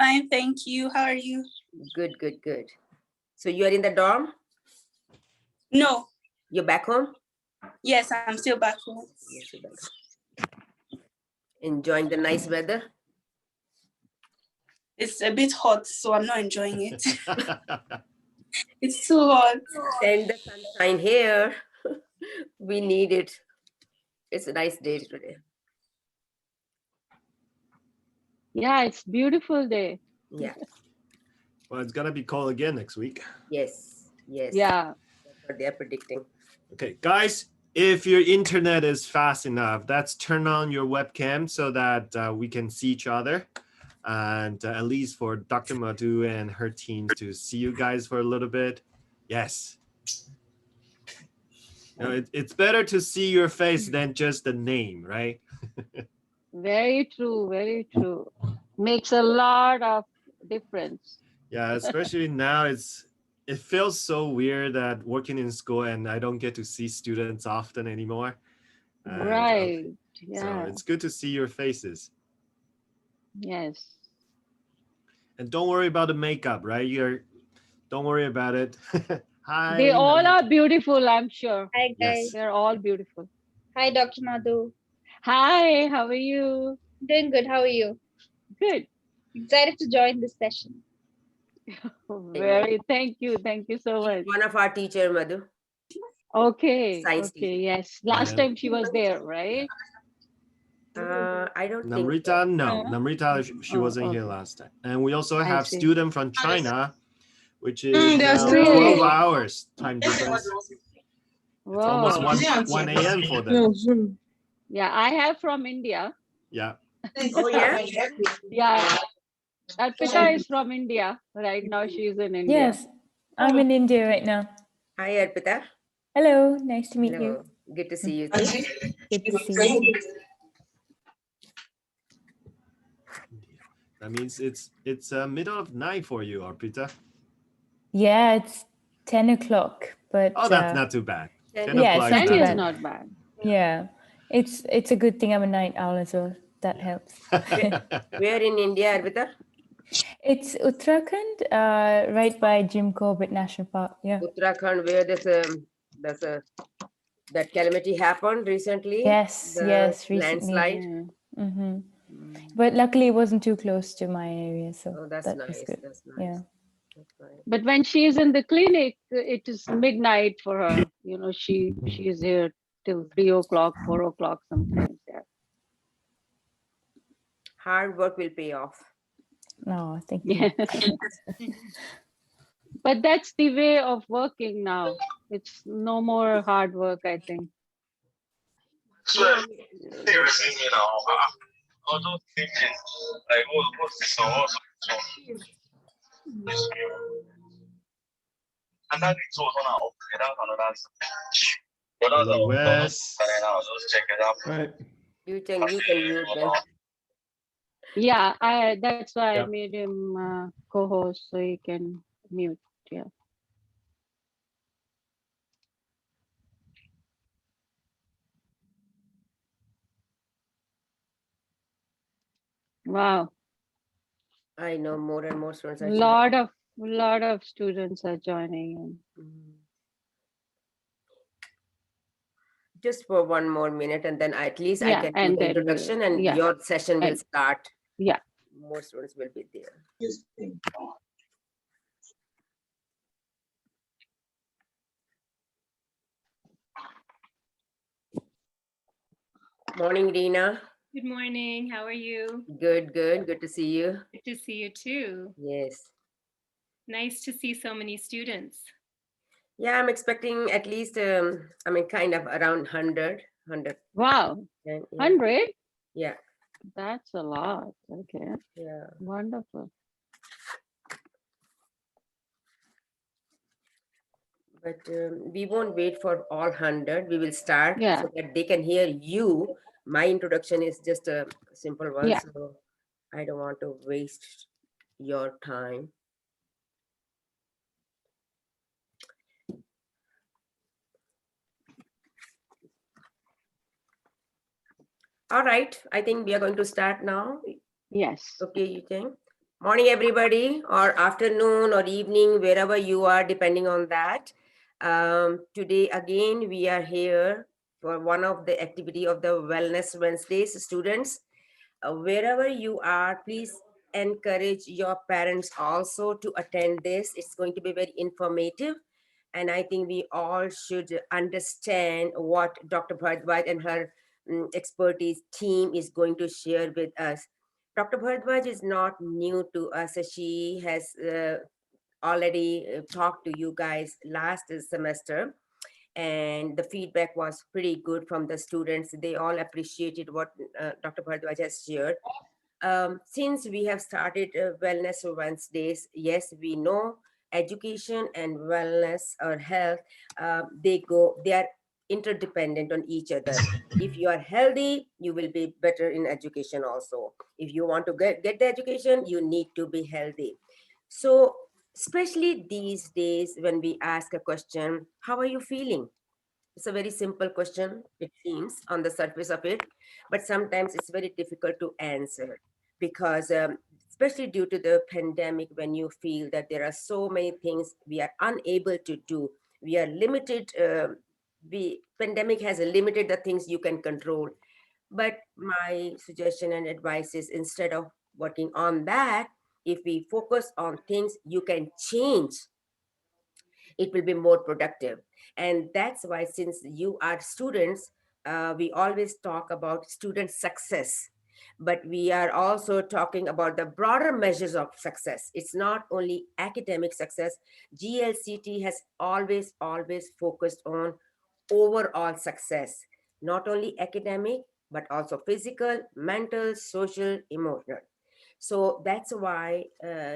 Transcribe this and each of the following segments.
Fine, thank you. How are you? Good, good, good. So you are in the dorm? No. You're back home? Yes, I'm still back home. Yes, you're back home. Enjoying the nice weather? It's a bit hot, so I'm not enjoying it. It's too hot. Send the sunshine here. We need it. It's a nice day today. Yeah, it's beautiful day. Yeah. Well, it's gonna be cold again next week. Yes. Yes. Yeah. That's what they're predicting. Okay, guys, if your internet is fast enough, let's turn on your webcam so that we can see each other. And at least for Dr. Madhu and her teams to see you guys for a little bit. Yes. You know, it's better to see your face than just the name, right? Very true. Very true. Makes a lot of difference. Yeah, especially now it feels so weird that working in school and I don't get to see students often anymore. And, Right. so Yeah. it's good to see your faces. Yes. And don't worry about the makeup, right? Don't worry about it. Hi. They all are beautiful, I'm sure. Hi guys. Yes. They're all beautiful. Hi Dr. Madhu. Hi, how are you? Doing good. How are you? Good. Excited to join this session. Very, thank you. Thank you so much. One of our teacher, Madhu. Okay. Science Okay. teacher. Yes. Last Yeah. time she was there, right? I don't think Namrita, so. no. Yeah. Namrita, she Oh, wasn't here okay. last time. And we also I have see. student from China, which is there's now still- 12 hours time difference. It's almost Wow. 1 a.m. for them. Yeah, I have from India. Yeah. Oh, yeah? Yeah. Arpita is from India. Right now she's in India. Yes, I'm in India right now. Hi, Arpita. Hello, nice to meet Hello. you. Good to see you too. Good to see you. That means it's middle of night for you, Arpita. Yeah, it's 10 o'clock, but Oh, that's not too bad. 10 yeah, o'clock it's is not 10 too is bad. not bad. Yeah, it's a good thing I'm a night owl as well. That helps. Where in India, Arpita? It's Uttarakhand, right by Jim Corbett National Park. Yeah. Uttarakhand, where that calamity happened recently. Yes, The yes, recently. landslide. Yeah. hmm But luckily, it wasn't too close to my area, so Oh, that's that was nice. good. That's nice. Yeah. That's nice. But when she is in the clinic, it is midnight for her. You know, she is here till 3 o'clock, 4 o'clock sometimes. Yeah. Hard work will pay off. No, thank you. Yeah. But that's the way of working now. It's no more hard work, I think. Seriously, you know, I don't think like what's this or and that is also now. Hello, Wes. Just check it out. Right. You can mute them. Yeah, that's why I Yep. made him co-host so he can mute. Yeah. Wow. I know more and more students are Lot of students are joining in. Mhm. Just for one more minute, and then at least I Yeah, can do and the then we'll- introduction, and yeah. your session will And- start. yeah. More students will be there. Morning, Rina. Good morning. How are you? Good, good. Good to see you. Good to see you too. Yes. Nice to see so many students. Yeah, I'm expecting at least, kind of around 100. Wow. Yeah. 100? Yeah. That's a lot. Okay. Yeah. Wonderful. But we won't wait for all 100. We will start Yeah. so that they can hear you. My introduction is just a simple one, Yeah. so I don't want to waste your time. All right, I think we are going to start now. Yes. Okay, you think? Morning, everybody, or afternoon or evening, wherever you are, depending on that. Today, again, we are here for one of the activity of the Wellness Wednesdays. Students, wherever you are, please encourage your parents also to attend this. It's going to be very informative. And I think we all should understand what Dr. Bharadwaj and her expertise team is going to share with us. Dr. Bharadwaj is not new to us. She has already talked to you guys last semester, and the feedback was pretty good from the students. They all appreciated what Dr. Bharadwaj has shared. Since we have started Wellness Wednesdays, yes, we know education and wellness or health, they are interdependent on each other. If you are healthy, you will be better in education also. If you want to get the education, you need to be healthy. So especially these days when we ask a question, how are you feeling? It's a very simple question, it seems, on the surface of it, but sometimes it's very difficult to answer because especially due to the pandemic, when you feel that there are so many things we are unable to do, we are limited, pandemic has limited the things you can control. But my suggestion and advice is, instead of working on that, if we focus on things you can change, it will be more productive. And that's why, since you are students, we always talk about student success, but we are also talking about the broader measures of success. It's not only academic success. GLCT has always focused on overall success, not only academic, but also physical, mental, social, emotional. So that's why,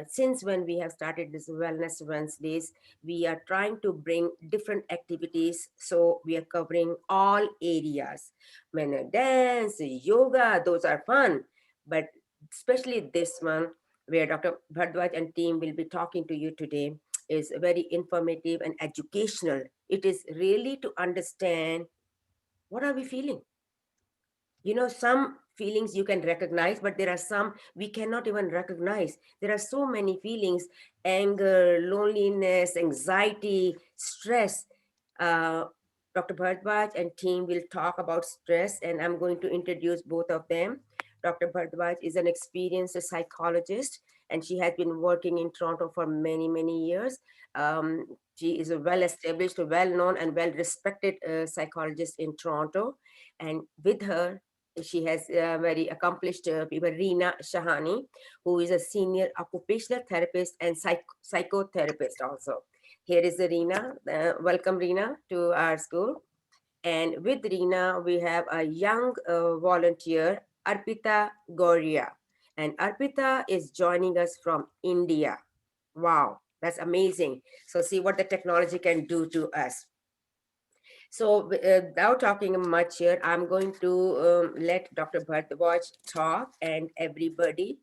since when we have started this Wellness Wednesdays, we are trying to bring different activities. So we are covering all areas. When dance, yoga, those are fun. But especially this one, where Dr. Bharadwaj and team will be talking to you today, is very informative and educational. It is really to understand, what are we feeling? Some feelings you can recognize, but there are some we cannot even recognize. There are so many feelings: anger, loneliness, anxiety, stress. Dr. Bharadwaj and team will talk about stress, and I'm going to introduce both of them. Dr. Bharadwaj is an experienced psychologist, and she has been working in Toronto for many, many years. She is a well-established, well-known, and well-respected psychologist in Toronto. And with her, she has very accomplished people, Reena Shahani, who is a senior occupational therapist and psychotherapist also. Here is Reena. Welcome, Reena, to our school. And with Reena, we have a young volunteer, Arpita Goria. And Arpita is joining us from India. Wow, that's amazing. So see what the technology can do to us. So without talking much here, I'm going to let Dr. Bharadwaj talk, and everybody,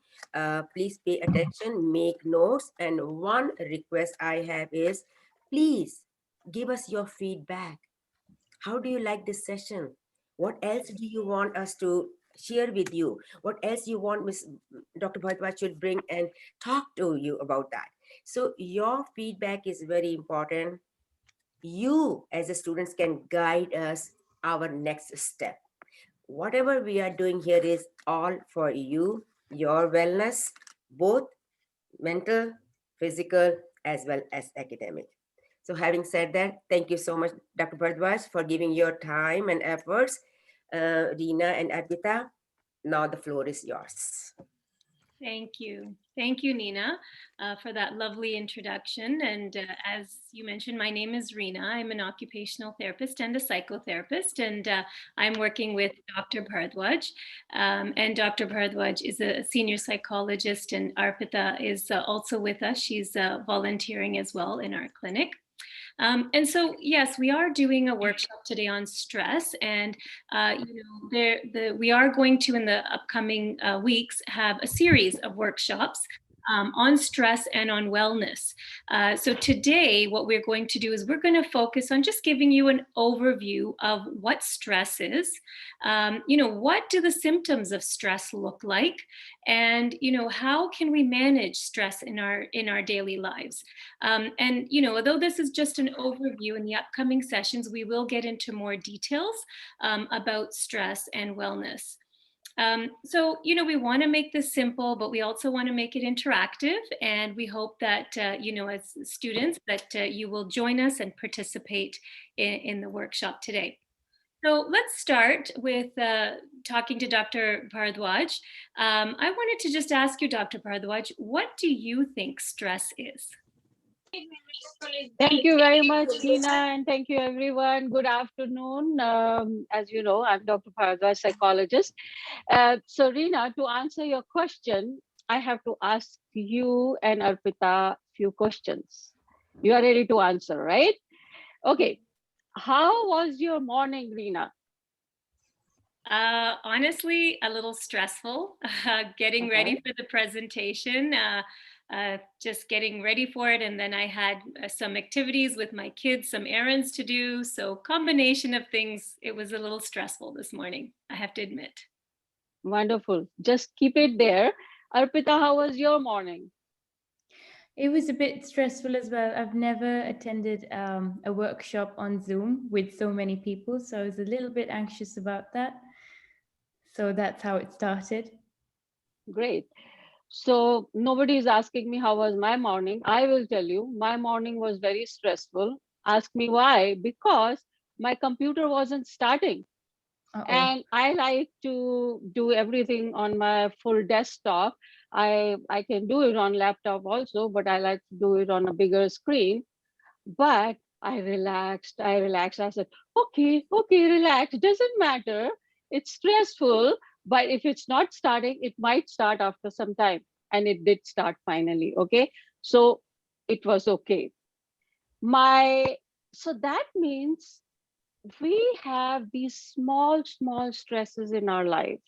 please pay attention, make notes. And one request I have is, please give us your feedback. How do you like this session? What else do you want us to share with you? What else you want Dr. Bharadwaj should bring and talk to you about that? So your feedback is very important. You as a students can guide us our next step. Whatever we are doing here is all for you, your wellness, both mental, physical, as well as academic. So having said that, thank you so much, Dr. Bharadwaj, for giving your time and efforts. Reena and Arpita, now the floor is yours. Thank you. Thank you, Nina, for that lovely introduction. And as you mentioned, my name is Reena. I'm an occupational therapist and a psychotherapist, and I'm working with Dr. Bharadwaj. And Dr. Bharadwaj is a senior psychologist, and Arpita is also with us. She's volunteering as well in our clinic. And so, yes, we are doing a workshop today on stress, and we are going to, in the upcoming weeks, have a series of workshops on stress and on wellness. So today, what we're going to do is we're going to focus on just giving you an overview of what stress is. What do the symptoms of stress look like? And, how can we manage stress in our daily lives? Although this is just an overview, in the upcoming sessions, we will get into more details about stress and wellness. We want to make this simple, but we also want to make it interactive. And we hope that, as students, that you will join us and participate in the workshop today. So let's start with talking to Dr. Bharadwaj. I wanted to just ask you, Dr. Bharadwaj, what do you think stress is? Thank you very much, Nina, and thank you, everyone. Good afternoon. As you know, I'm Dr. Bharadwaj, psychologist. So, Rina, to answer your question, I have to ask you and Arpita a few questions. You are ready to answer, right? Okay. How was your morning, Rina? Honestly, a little stressful. Getting ready for the presentation. Just getting ready for it. And then I had some activities with my kids, some errands to do. So combination of things, it was a little stressful this morning, I have to admit. Wonderful. Just keep it there. Arpita, how was your morning? It was a bit stressful as well. I've never attended a workshop on Zoom with so many people, so I was a little bit anxious about that. So that's how it started. Great. So nobody is asking me how was my morning. I will tell you, my morning was very stressful. Ask me why? Because my computer wasn't starting. And I like to do everything on my full desktop. I can do it on laptop also, but I like to do it on a bigger screen. But I relaxed. I said, okay, relax. Doesn't matter. It's stressful, but if it's not starting, it might start after some time. And it did start finally. Okay. So it was okay. So that means we have these small stresses in our lives.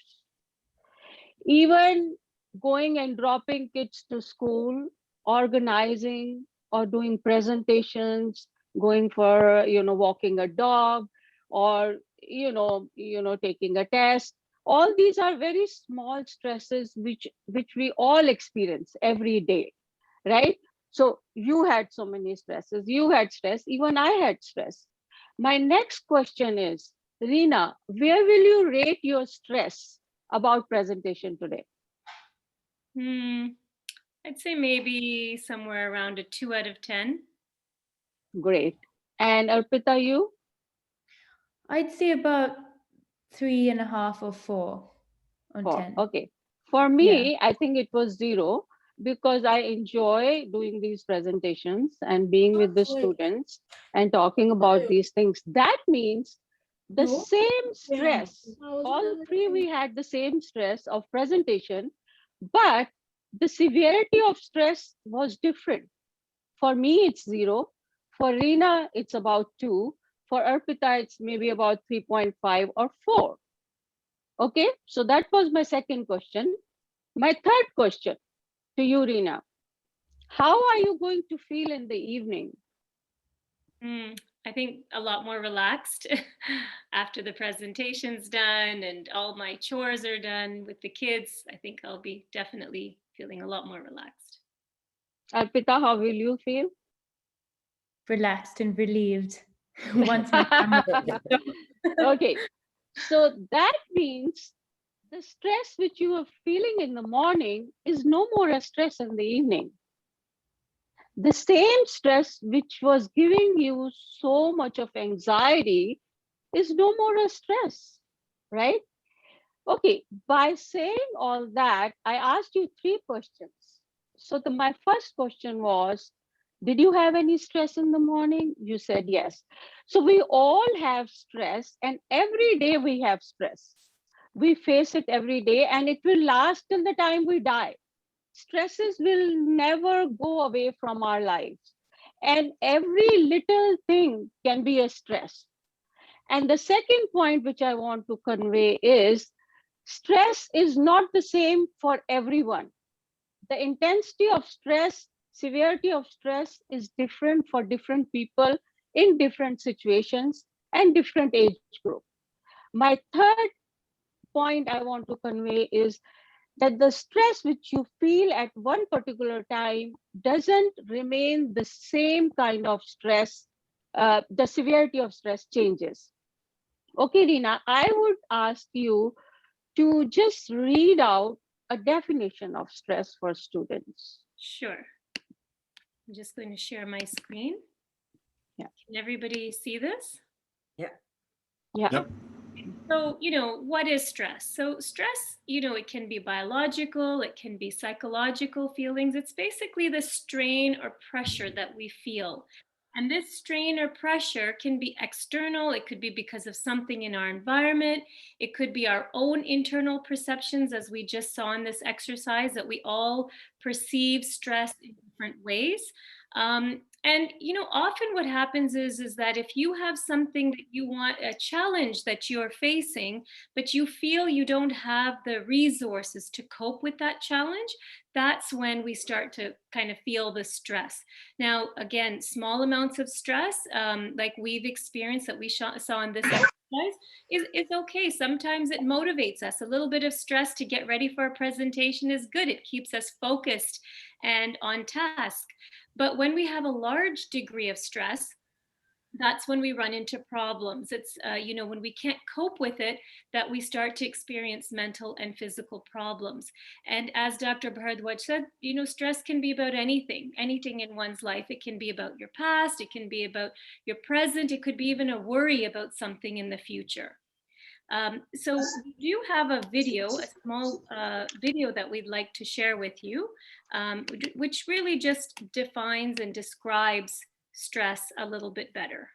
Even going and dropping kids to school, organizing or doing presentations, going for, walking a dog, or, taking a test. All these are very small stresses which we all experience every day, right? So you had so many stresses, you had stress, even I had stress. My next question is, Rina, where will you rate your stress about presentation today? I'd say maybe somewhere around a 2 out of 10. Great. And Arpita, you? I'd say about 3.5 or 4 on 10. Okay. For me, I think it was 0 because I enjoy doing these presentations and being with the students and talking about these things. That means the same stress, all three we had the same stress of presentation, but the severity of stress was different. For me, it's 0. For Rina, it's about 2. For Arpita, it's maybe about 3.5 or 4. Okay, so that was my second question. My third question to you, Rina. How are you going to feel in the evening? I think a lot more relaxed after the presentation's done and all my chores are done with the kids. I think I'll be definitely feeling a lot more relaxed. Arpita, how will you feel? Relaxed and relieved. Once my camera. Okay, so that means the stress which you are feeling in the morning is no more a stress in the evening. The same stress which was giving you so much of anxiety is no more a stress, right? Okay, by saying all that, I asked you 3 questions. So my first question was, did you have any stress in the morning? You said yes. So we all have stress, and every day we have stress. We face it every day, and it will last till the time we die. Stresses will never go away from our lives. And every little thing can be a stress. And the second point which I want to convey is stress is not the same for everyone. the intensity of stress, severity of stress is different for different people in different situations and different age group. My third point I want to convey is that the stress which you feel at one particular time doesn't remain the same kind of stress. The severity of stress changes. Okay, Rina, I would ask you to just read out a definition of stress for students. Sure. I'm just going to share my screen. Yeah. Can everybody see this? Yeah. Yep. So, what is stress? So stress, it can be biological, it can be psychological feelings. It's basically the strain or pressure that we feel. And this strain or pressure can be external. It could be because of something in our environment. It could be our own internal perceptions, as we just saw in this exercise, that we all perceive stress in different ways. And often what happens is that if you have something that you want, a challenge that you're facing, but you feel you don't have the resources to cope with that challenge, that's when we start to kind of feel the stress. Now, again, small amounts of stress, like we've experienced that we saw in this exercise, is okay. Sometimes it motivates us. A little bit of stress to get ready for a presentation is good. It keeps us focused and on task. But when we have a large degree of stress, that's when we run into problems. It's, when we can't cope with it, that we start to experience mental and physical problems. And as Dr. Bharadwaj said, stress can be about anything in one's life. It can be about your past, it can be about your present, it could be even a worry about something in the future. So we do have a video, a small video that we'd like to share with you, which really just defines and describes stress a little bit better.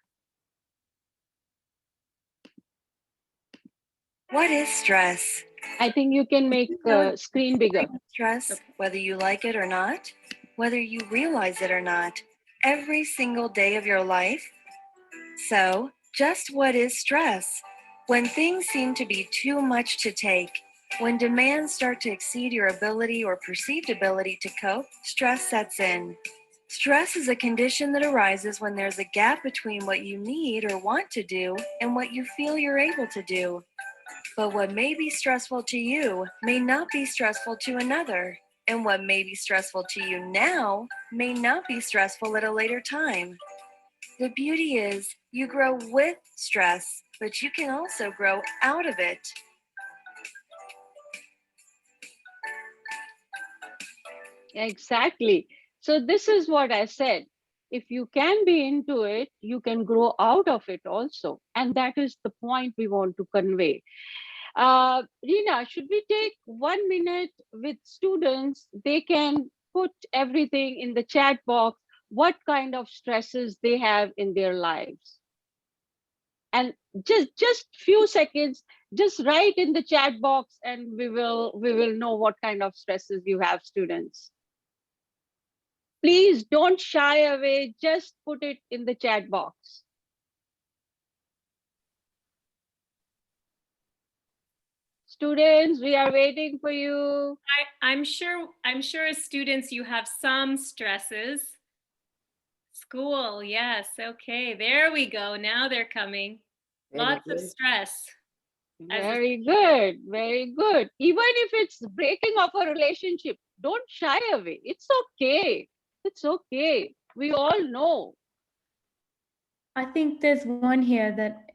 What is stress? I think you can make the screen bigger. Stress, whether you like it or not, whether you realize it or not, every single day of your life. So, just what is stress? When things seem to be too much to take, when demands start to exceed your ability or perceived ability to cope, stress sets in. Stress is a condition that arises when there's a gap between what you need or want to do and what you feel you're able to do. But what may be stressful to you may not be stressful to another, and what may be stressful to you now may not be stressful at a later time. The beauty is you grow with stress, but you can also grow out of it. Exactly. So this is what I said. If you can be into it, you can grow out of it also. And that is the point we want to convey. Rina, should we take 1 minute with students? They can put everything in the chat box, what kind of stresses they have in their lives. And just few seconds, just write in the chat box and we will know what kind of stresses you have, students. Please don't shy away, just put it in the chat box. Students, we are waiting for you. I'm sure as students you have some stresses. School, yes, okay, there we go. Now they're coming. Lots of stress. Very good, very good. Even if it's breaking of a relationship, don't shy away. It's okay. It's okay. We all know. I think there's one here that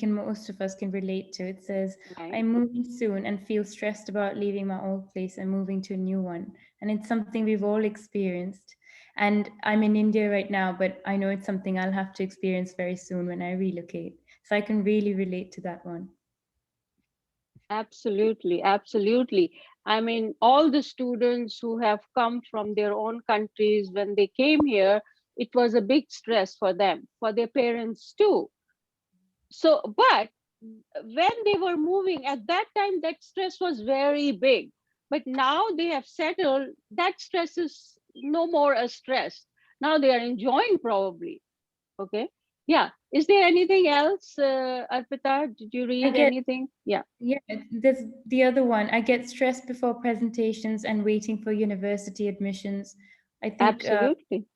most of us can relate to. It says, Right. I'm moving soon and feel stressed about leaving my old place and moving to a new one. And it's something we've all experienced. And I'm in India right now, but I know it's something I'll have to experience very soon when I relocate. So I can really relate to that one. Absolutely, absolutely. I mean, all the students who have come from their own countries, when they came here, it was a big stress for them, for their parents too. So, but when they were moving at that time, that stress was very big. But now they have settled, that stress is no more a stress. Now they are enjoying probably. Okay. Yeah. Is there anything else, Arpita? Did you read get- anything? Yeah. Yeah, there's the other one. I get stressed before presentations and waiting for university admissions. I think Absolutely.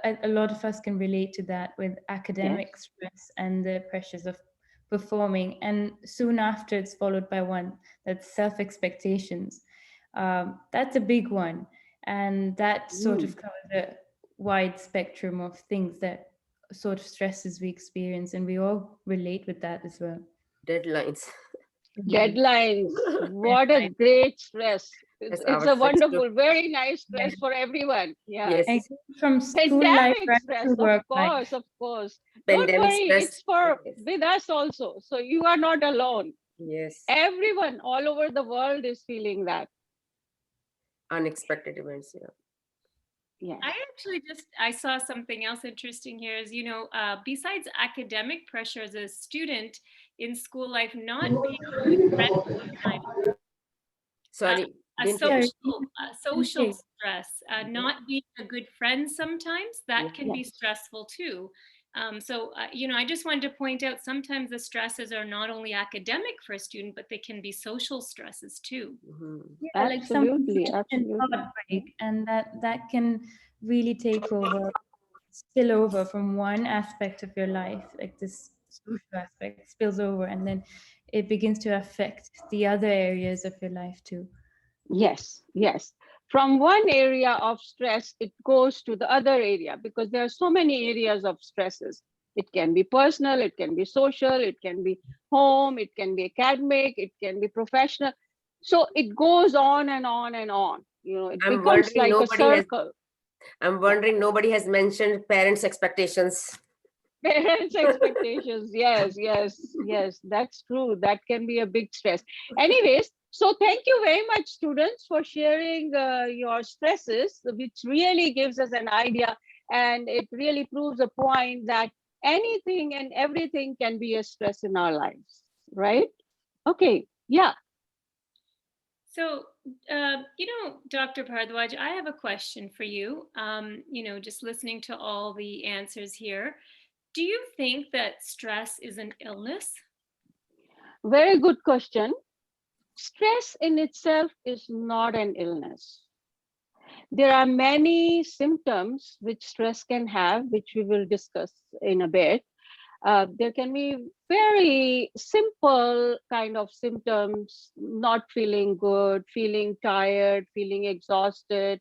a lot of us can relate to that with academic stress and the pressures of performing. And soon after, it's followed by one that's self-expectations. That's a big one. And that sort of covers a wide spectrum of things that sort of stresses we experience. And we all relate with that as well. Deadlines. Deadlines. What a great stress. That's It's our a stress too. wonderful, very nice stress for everyone. Yeah. Yes. From school life Pandemic right stress, to work of life. course, of course. Don't Pandemic worry, stress. it's for Yes. with us also. So you are not alone. Yes. Everyone all over the world is feeling that. Unexpected events. Yeah. Yeah. I actually I saw something else interesting here is, you know, besides academic pressure as a student in school life, not being a good friend sometimes, Sorry. a didn't social Okay. stress, not being a good friend sometimes, that can be stressful too. You know, I just wanted to point out sometimes the stresses are not only academic for a student, but they can be social stresses too. Mhm. Yeah, like some Absolutely, instant absolutely. heartbreak, and that can really take over, spill over from one aspect of your life, like this social aspect spills over, and then it begins to affect the other areas of your life too. Yes, yes. From one area of stress, it goes to the other area because there are so many areas of stresses. It can be personal, it can be social, it can be home, it can be academic, it can be professional. So it goes on and on and on. You know, it I'm becomes wondering like a circle. I'm wondering nobody has mentioned parents' expectations. Parents' expectations. Yes, yes, yes. That's true. That can be a big stress. Anyways, so thank you very much, students, for sharing your stresses, which really gives us an idea, and it really proves a point that anything and everything can be a stress in our lives, right? Okay. Yeah. So, you know, Dr. Bharadwaj, I have a question for you. You know, just listening to all the answers here, do you think that stress is an illness? Very good question. Stress in itself is not an illness. There are many symptoms which stress can have, which we will discuss in a bit. There can be very simple kind of symptoms: not feeling good, feeling tired, feeling exhausted,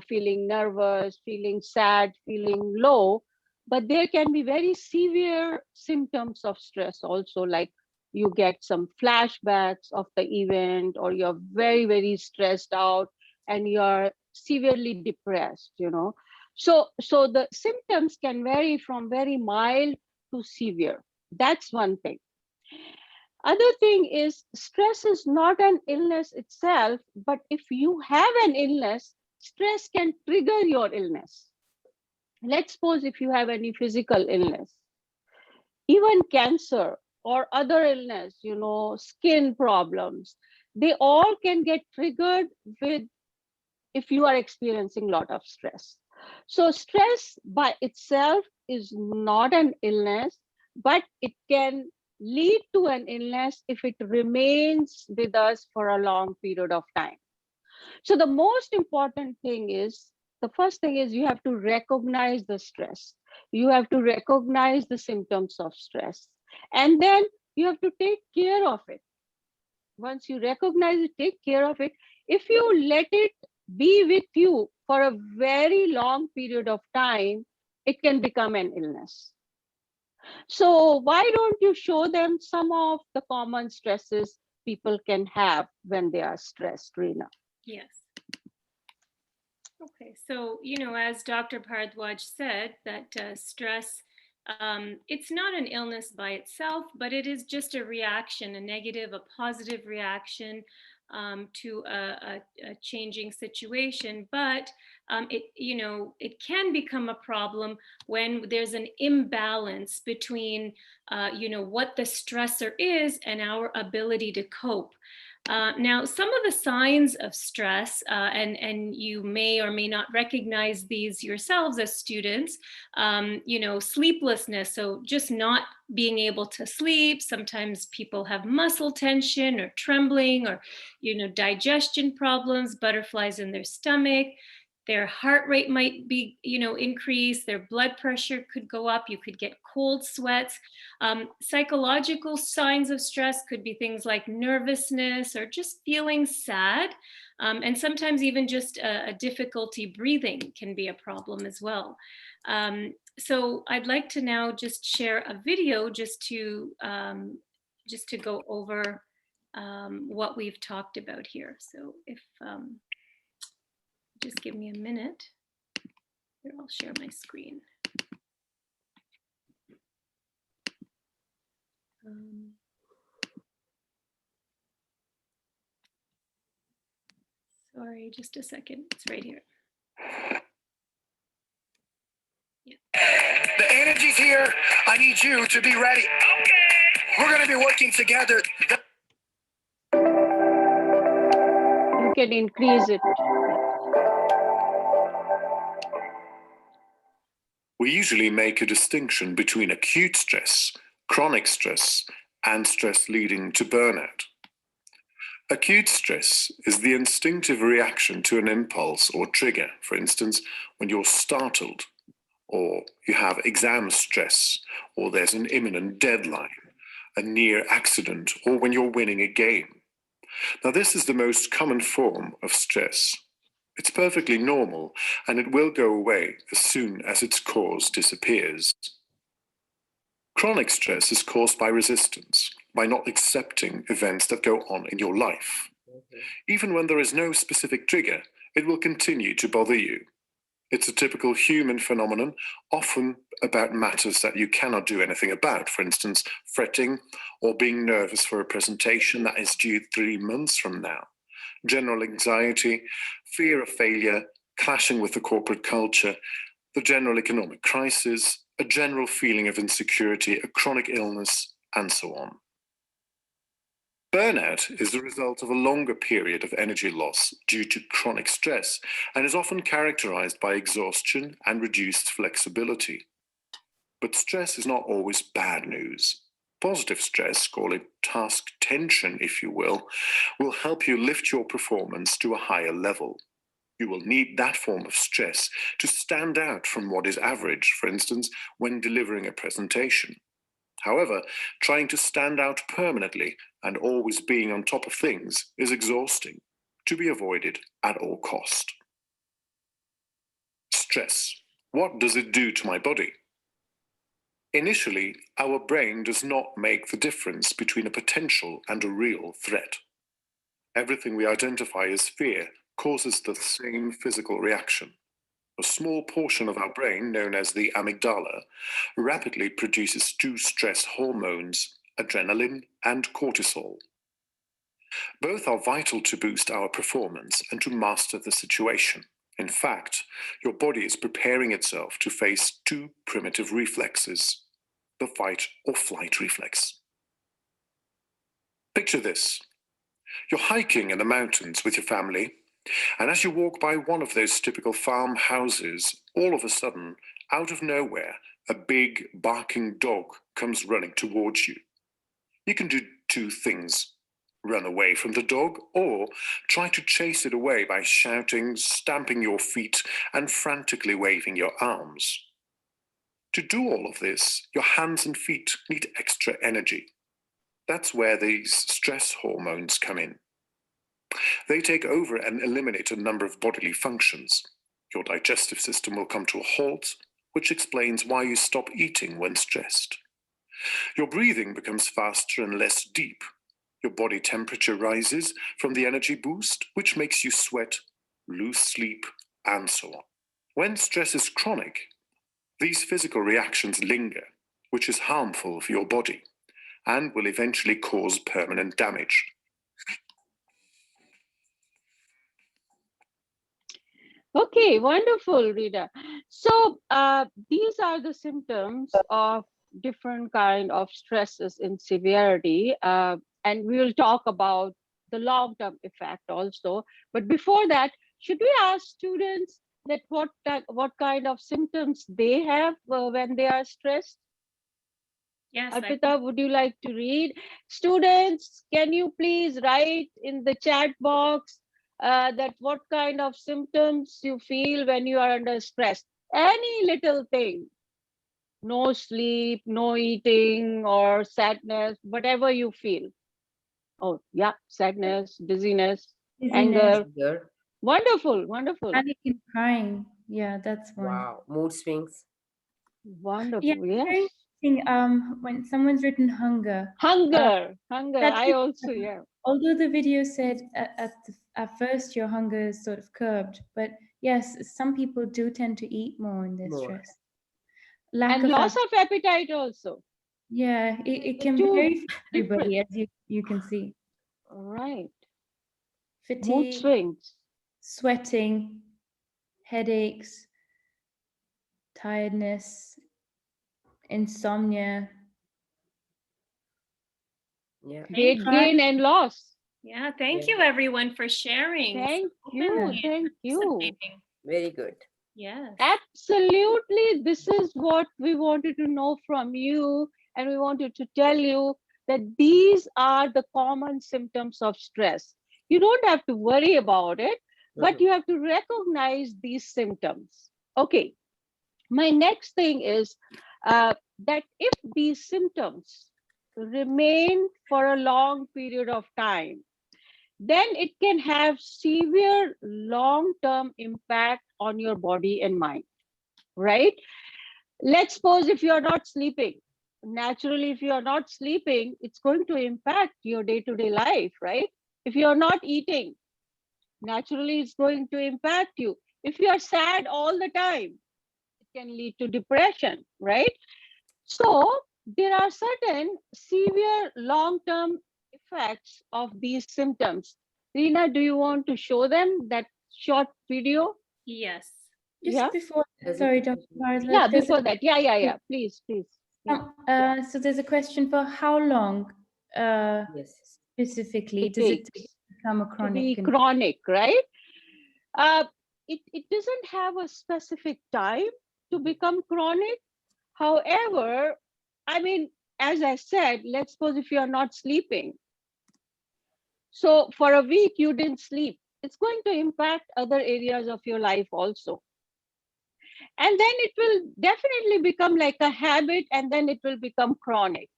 feeling nervous, feeling sad, feeling low. But there can be very severe symptoms of stress also, like you get some flashbacks of the event, or you're very, very stressed out and you're severely depressed, you know. So the symptoms can vary from very mild to severe. That's one thing. Other thing is, stress is not an illness itself, but if you have an illness, stress can trigger your illness. Let's suppose if you have any physical illness, even cancer or other illness, you know, skin problems, they all can get triggered with if you are experiencing a lot of stress. So stress by itself is not an illness, but it can lead to an illness if it remains with us for a long period of time. So the most important thing is, the first thing is you have to recognize the stress. You have to recognize the symptoms of stress. And then you have to take care of it. Once you recognize it, take care of it. If you let it be with you for a very long period of time, it can become an illness. So why don't you show them some of the common stresses people can have when they are stressed, Reena? Yes. Okay, so, you know, as Dr. Bharadwaj said, that stress, it's not an illness by itself, but it is just a reaction, a negative, a positive reaction to a changing situation. But it, you know, it can become a problem when there's an imbalance between, you know, what the stressor is and our ability to cope. Now, some of the signs of stress, and you may or may not recognize these yourselves as students, sleeplessness, so just not being able to sleep. Sometimes people have muscle tension or trembling or, digestion problems, butterflies in their stomach. Their heart rate might be, increased. Their blood pressure could go up. You could get cold sweats. Psychological signs of stress could be things like nervousness or just feeling sad. And sometimes even just a difficulty breathing can be a problem as well. So I'd like to now just share a video just to go over what we've talked about here. So if just give me a minute. Here, I'll share my screen. Sorry, just a second. It's right here. Yeah. The energy's here. I need you to be ready. Okay. We're going to be working together. You can increase it. We usually make a distinction between acute stress, chronic stress, and stress leading to burnout. Acute stress is the instinctive reaction to an impulse or trigger, for instance, when you're startled, or you have exam stress, or there's an imminent deadline, a near accident, or when you're winning a game. Now, this is the most common form of stress. It's perfectly normal, and it will go away as soon as its cause disappears. Chronic stress is caused by resistance, by not accepting events that go on in your life. Even when there is no specific trigger, it will continue to bother you. It's a typical human phenomenon, often about matters that you cannot do anything about, for instance, fretting or being nervous for a presentation that is due 3 months from now. General anxiety, fear of failure, clashing with the corporate culture, the general economic crisis, a general feeling of insecurity, a chronic illness, and so on. Burnout is the result of a longer period of energy loss due to chronic stress and is often characterized by exhaustion and reduced flexibility. But stress is not always bad news. Positive stress, call it task tension if you will help you lift your performance to a higher level. You will need that form of stress to stand out from what is average, for instance, when delivering a presentation. However, trying to stand out permanently and always being on top of things is exhausting, to be avoided at all cost. Stress. What does it do to my body? Initially, our brain does not make the difference between a potential and a real threat. Everything we identify as fear causes the same physical reaction. A small portion of our brain, known as the amygdala, rapidly produces two stress hormones, adrenaline and cortisol. Both are vital to boost our performance and to master the situation. In fact, your body is preparing itself to face two primitive reflexes, the fight or flight reflex. Picture this. You're hiking in the mountains with your family, and as you walk by one of those typical farmhouses, all of a sudden, out of nowhere, a big barking dog comes running towards you. You can do two things: run away from the dog or try to chase it away by shouting, stamping your feet, and frantically waving your arms. To do all of this, your hands and feet need extra energy. That's where these stress hormones come in. They take over and eliminate a number of bodily functions. Your digestive system will come to a halt, which explains why you stop eating when stressed. Your breathing becomes faster and less deep. Your body temperature rises from the energy boost, which makes you sweat, lose sleep, and so on. When stress is chronic, these physical reactions linger, which is harmful for your body and will eventually cause permanent damage. Okay, wonderful, Rita. So these are the symptoms of different kind of stresses in severity, and we will talk about the long-term effect also. But before that, should we ask students that what kind of symptoms they have when they are stressed? Yes, Arpita, would you like to read? Students, can you please write in the chat box that what kind of symptoms you feel when you are under stress? Any little thing. No sleep, no eating, or sadness, whatever you feel. Oh, yeah, sadness, dizziness, Dizziness, anger. Wonderful, wonderful. panic and crying. Yeah, that's one. Wow, mood swings. Wonderful, Yeah, yes. very interesting. When someone's written hunger. Hunger, that's I it. also, yeah. Although the video said at first your hunger is sort of curbed, but yes, some people do tend to eat more in their More. stress. Lack And of loss of appetite also. Yeah, it The can be two very for different. everybody, as you can see. All right. Mood Fatigue, swings. sweating, headaches, tiredness, insomnia. Yeah. Weight gain and loss. Yeah, thank Yeah. you everyone for sharing. Thank you, thank you. Fascinating. Very good. Yes. Absolutely, this is what we wanted to know from you, and we wanted to tell you that these are the common symptoms of stress. You don't have to worry about it, but you have to recognize these symptoms. Okay, my next thing is that if these symptoms remain for a long period of time, then it can have severe long-term impact on your body and mind, right? Let's suppose if you're not sleeping, naturally, if you're not sleeping, it's going to impact your day-to-day life, right? If you're not eating, naturally, it's going to impact you. If you're sad all the time, it can lead to depression, right? So there are certain severe long-term effects of these symptoms. Reena, do you want to show them that short video? Yes. Just before, sorry, Dr. Bharadwaj. Yeah, there's before that. Yeah. Please. Yeah. So there's a question for how long Yes. specifically It does it takes take to become a to chronic be condition? chronic, right? It doesn't have a specific time to become chronic. However, I mean, as I said, let's suppose if you're not sleeping. So for a week you didn't sleep, it's going to impact other areas of your life also. And then it will definitely become like a habit, and then it will become chronic.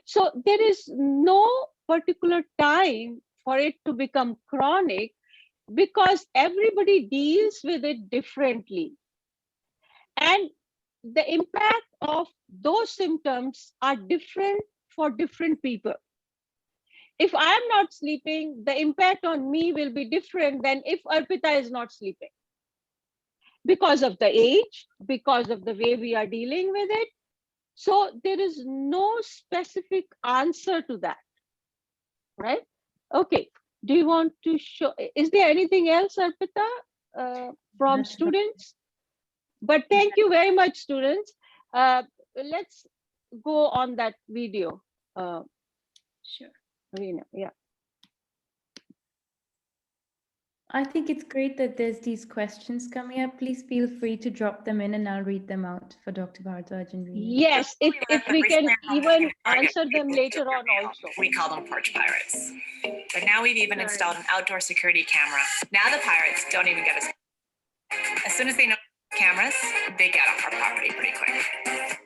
So there is no particular time for it to become chronic, because everybody deals with it differently. And the impact of those symptoms are different for different people. If I'm not sleeping, the impact on me will be different than if Arpita is not sleeping. Because of the age, because of the way we are dealing with it. So there is no specific answer to that, right? Okay, do you want to show, is there anything else, Arpita, from students? But thank you very much, students. Let's go on that video. Sure. Reena, yeah. I think it's great that there's these questions coming up. Please feel free to drop them in and I'll read them out for Dr. Bharadwaj and Reena. Yes, if we can even answer them later on also. We call them porch pirates. But now we've even installed an outdoor security camera. Now the pirates don't even get us. As soon as they know cameras, they get off our property pretty quick.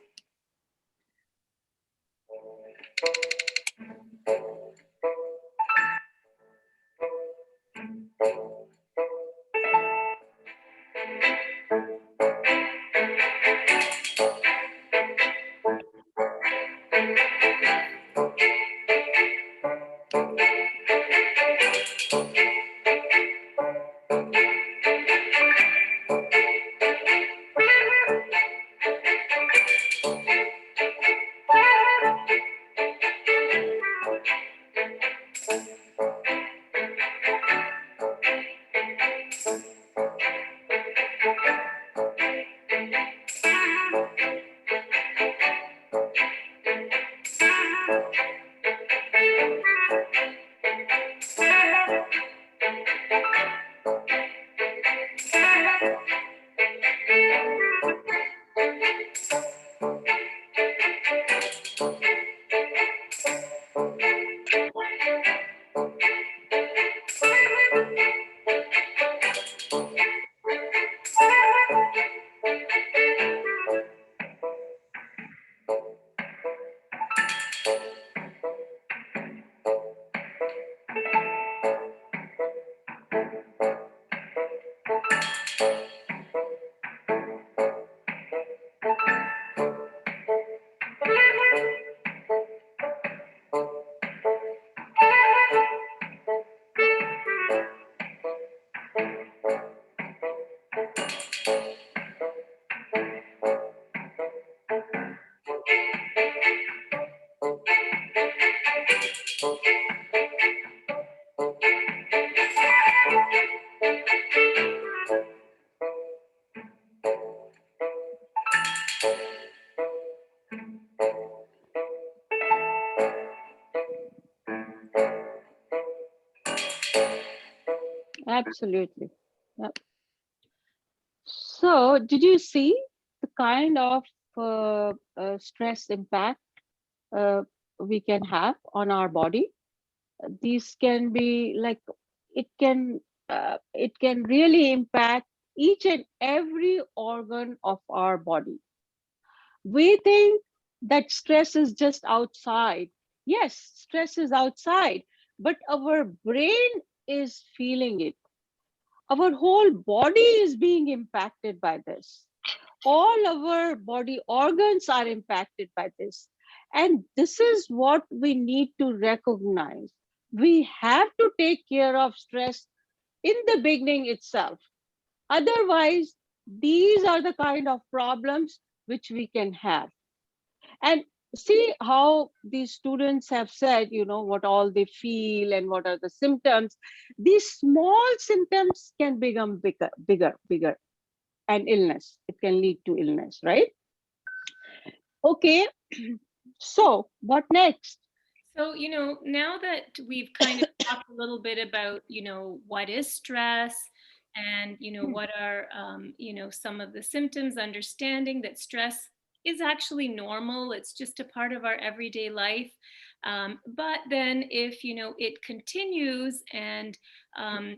Absolutely. Yep. So, did you see the kind of stress impact we can have on our body? These can be like it can really impact each and every organ of our body. We think that stress is just outside. Yes, stress is outside, but our brain is feeling it. Our whole body is being impacted by this. All our body organs are impacted by this. And this is what we need to recognize. We have to take care of stress in the beginning itself. Otherwise, these are the kind of problems which we can have. And see how these students have said, you know, what all they feel and what are the symptoms. These small symptoms can become bigger, and illness. It can lead to illness, right? Okay, so what next? So, you know, now that we've kind of talked a little bit about, you know, what is stress and, you know, what are, you know, some of the symptoms, understanding that stress is actually normal. It's just a part of our everyday life. But then if, you know, it continues and,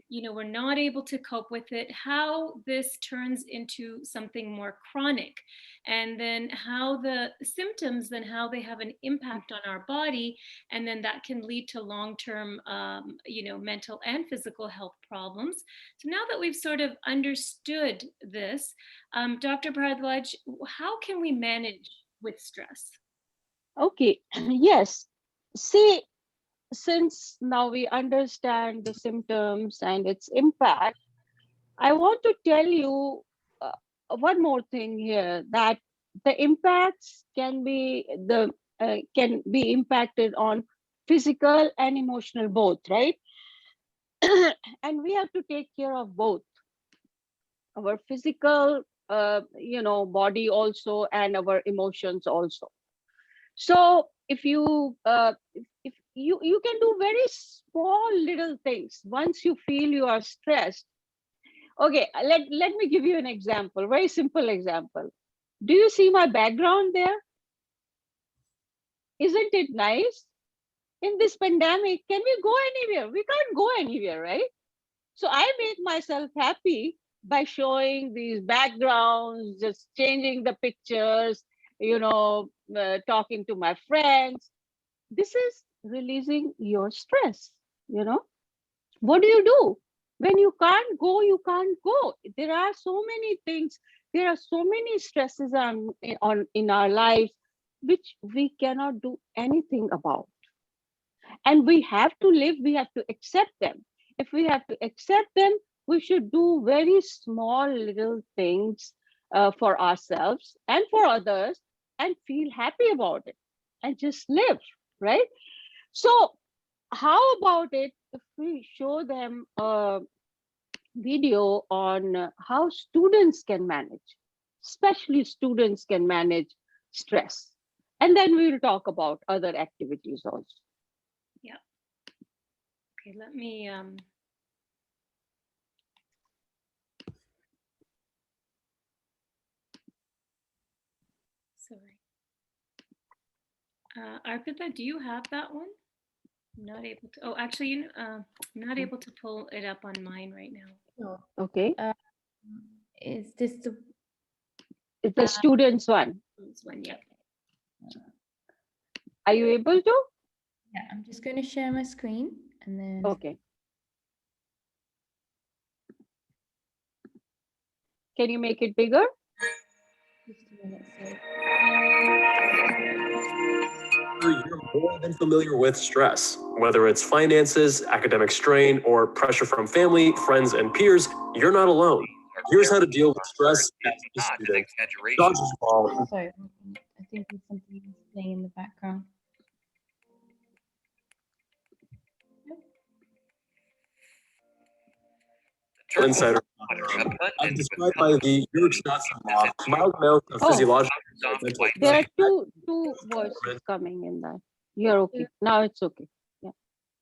you know, we're not able to cope with it, how this turns into something more chronic, and then how the symptoms, then how they have an impact on our body, and then that can lead to long-term, you know, mental and physical health problems. So now that we've sort of understood this, Dr. Bharadwaj, how can we manage with stress? Okay, yes. See, since now we understand the symptoms and its impact, I want to tell you one more thing here, that the impacts can be impacted on physical and emotional both, right? And we have to take care of both our physical, you know, body also, and our emotions also. So if you if you can do very small little things once you feel you are stressed. Okay, let me give you an example, very simple example. Do you see my background there? Isn't it nice? In this pandemic, can we go anywhere? We can't go anywhere, right? So I make myself happy by showing these backgrounds, just changing the pictures, you know, talking to my friends. This is releasing your stress, you know. What do you do? When you can't go, you can't go. There are so many things, there are so many stresses in our lives which we cannot do anything about. And we have to live, we have to accept them. If we have to accept them, we should do very small little things for ourselves and for others, and feel happy about it and just live, right? So how about it if we show them a video on how students can manage, especially students can manage stress, and then we'll talk about other activities also. Yeah. Okay, let me sorry. Arpita, do you have that one? I'm not able to. Oh, actually, you know, I'm not able to pull it up on mine right now. Okay. Is this the It's the students one. This one, yeah. Are you able to? Yeah, I'm just going to share my screen and then. Okay. Can you make it bigger? Just a minute, sorry. You're more than familiar with stress. Whether it's finances, academic strain, or pressure from family, friends, and peers, you're not alone. Here's how to deal with stress as a student. Dodge the ball. Sorry, I think there's something playing in the background. Insider. As described by the Yerkes-Dodson law, mild amounts of physiological. There are two voices coming in that. You're okay. Now it's okay. Yeah.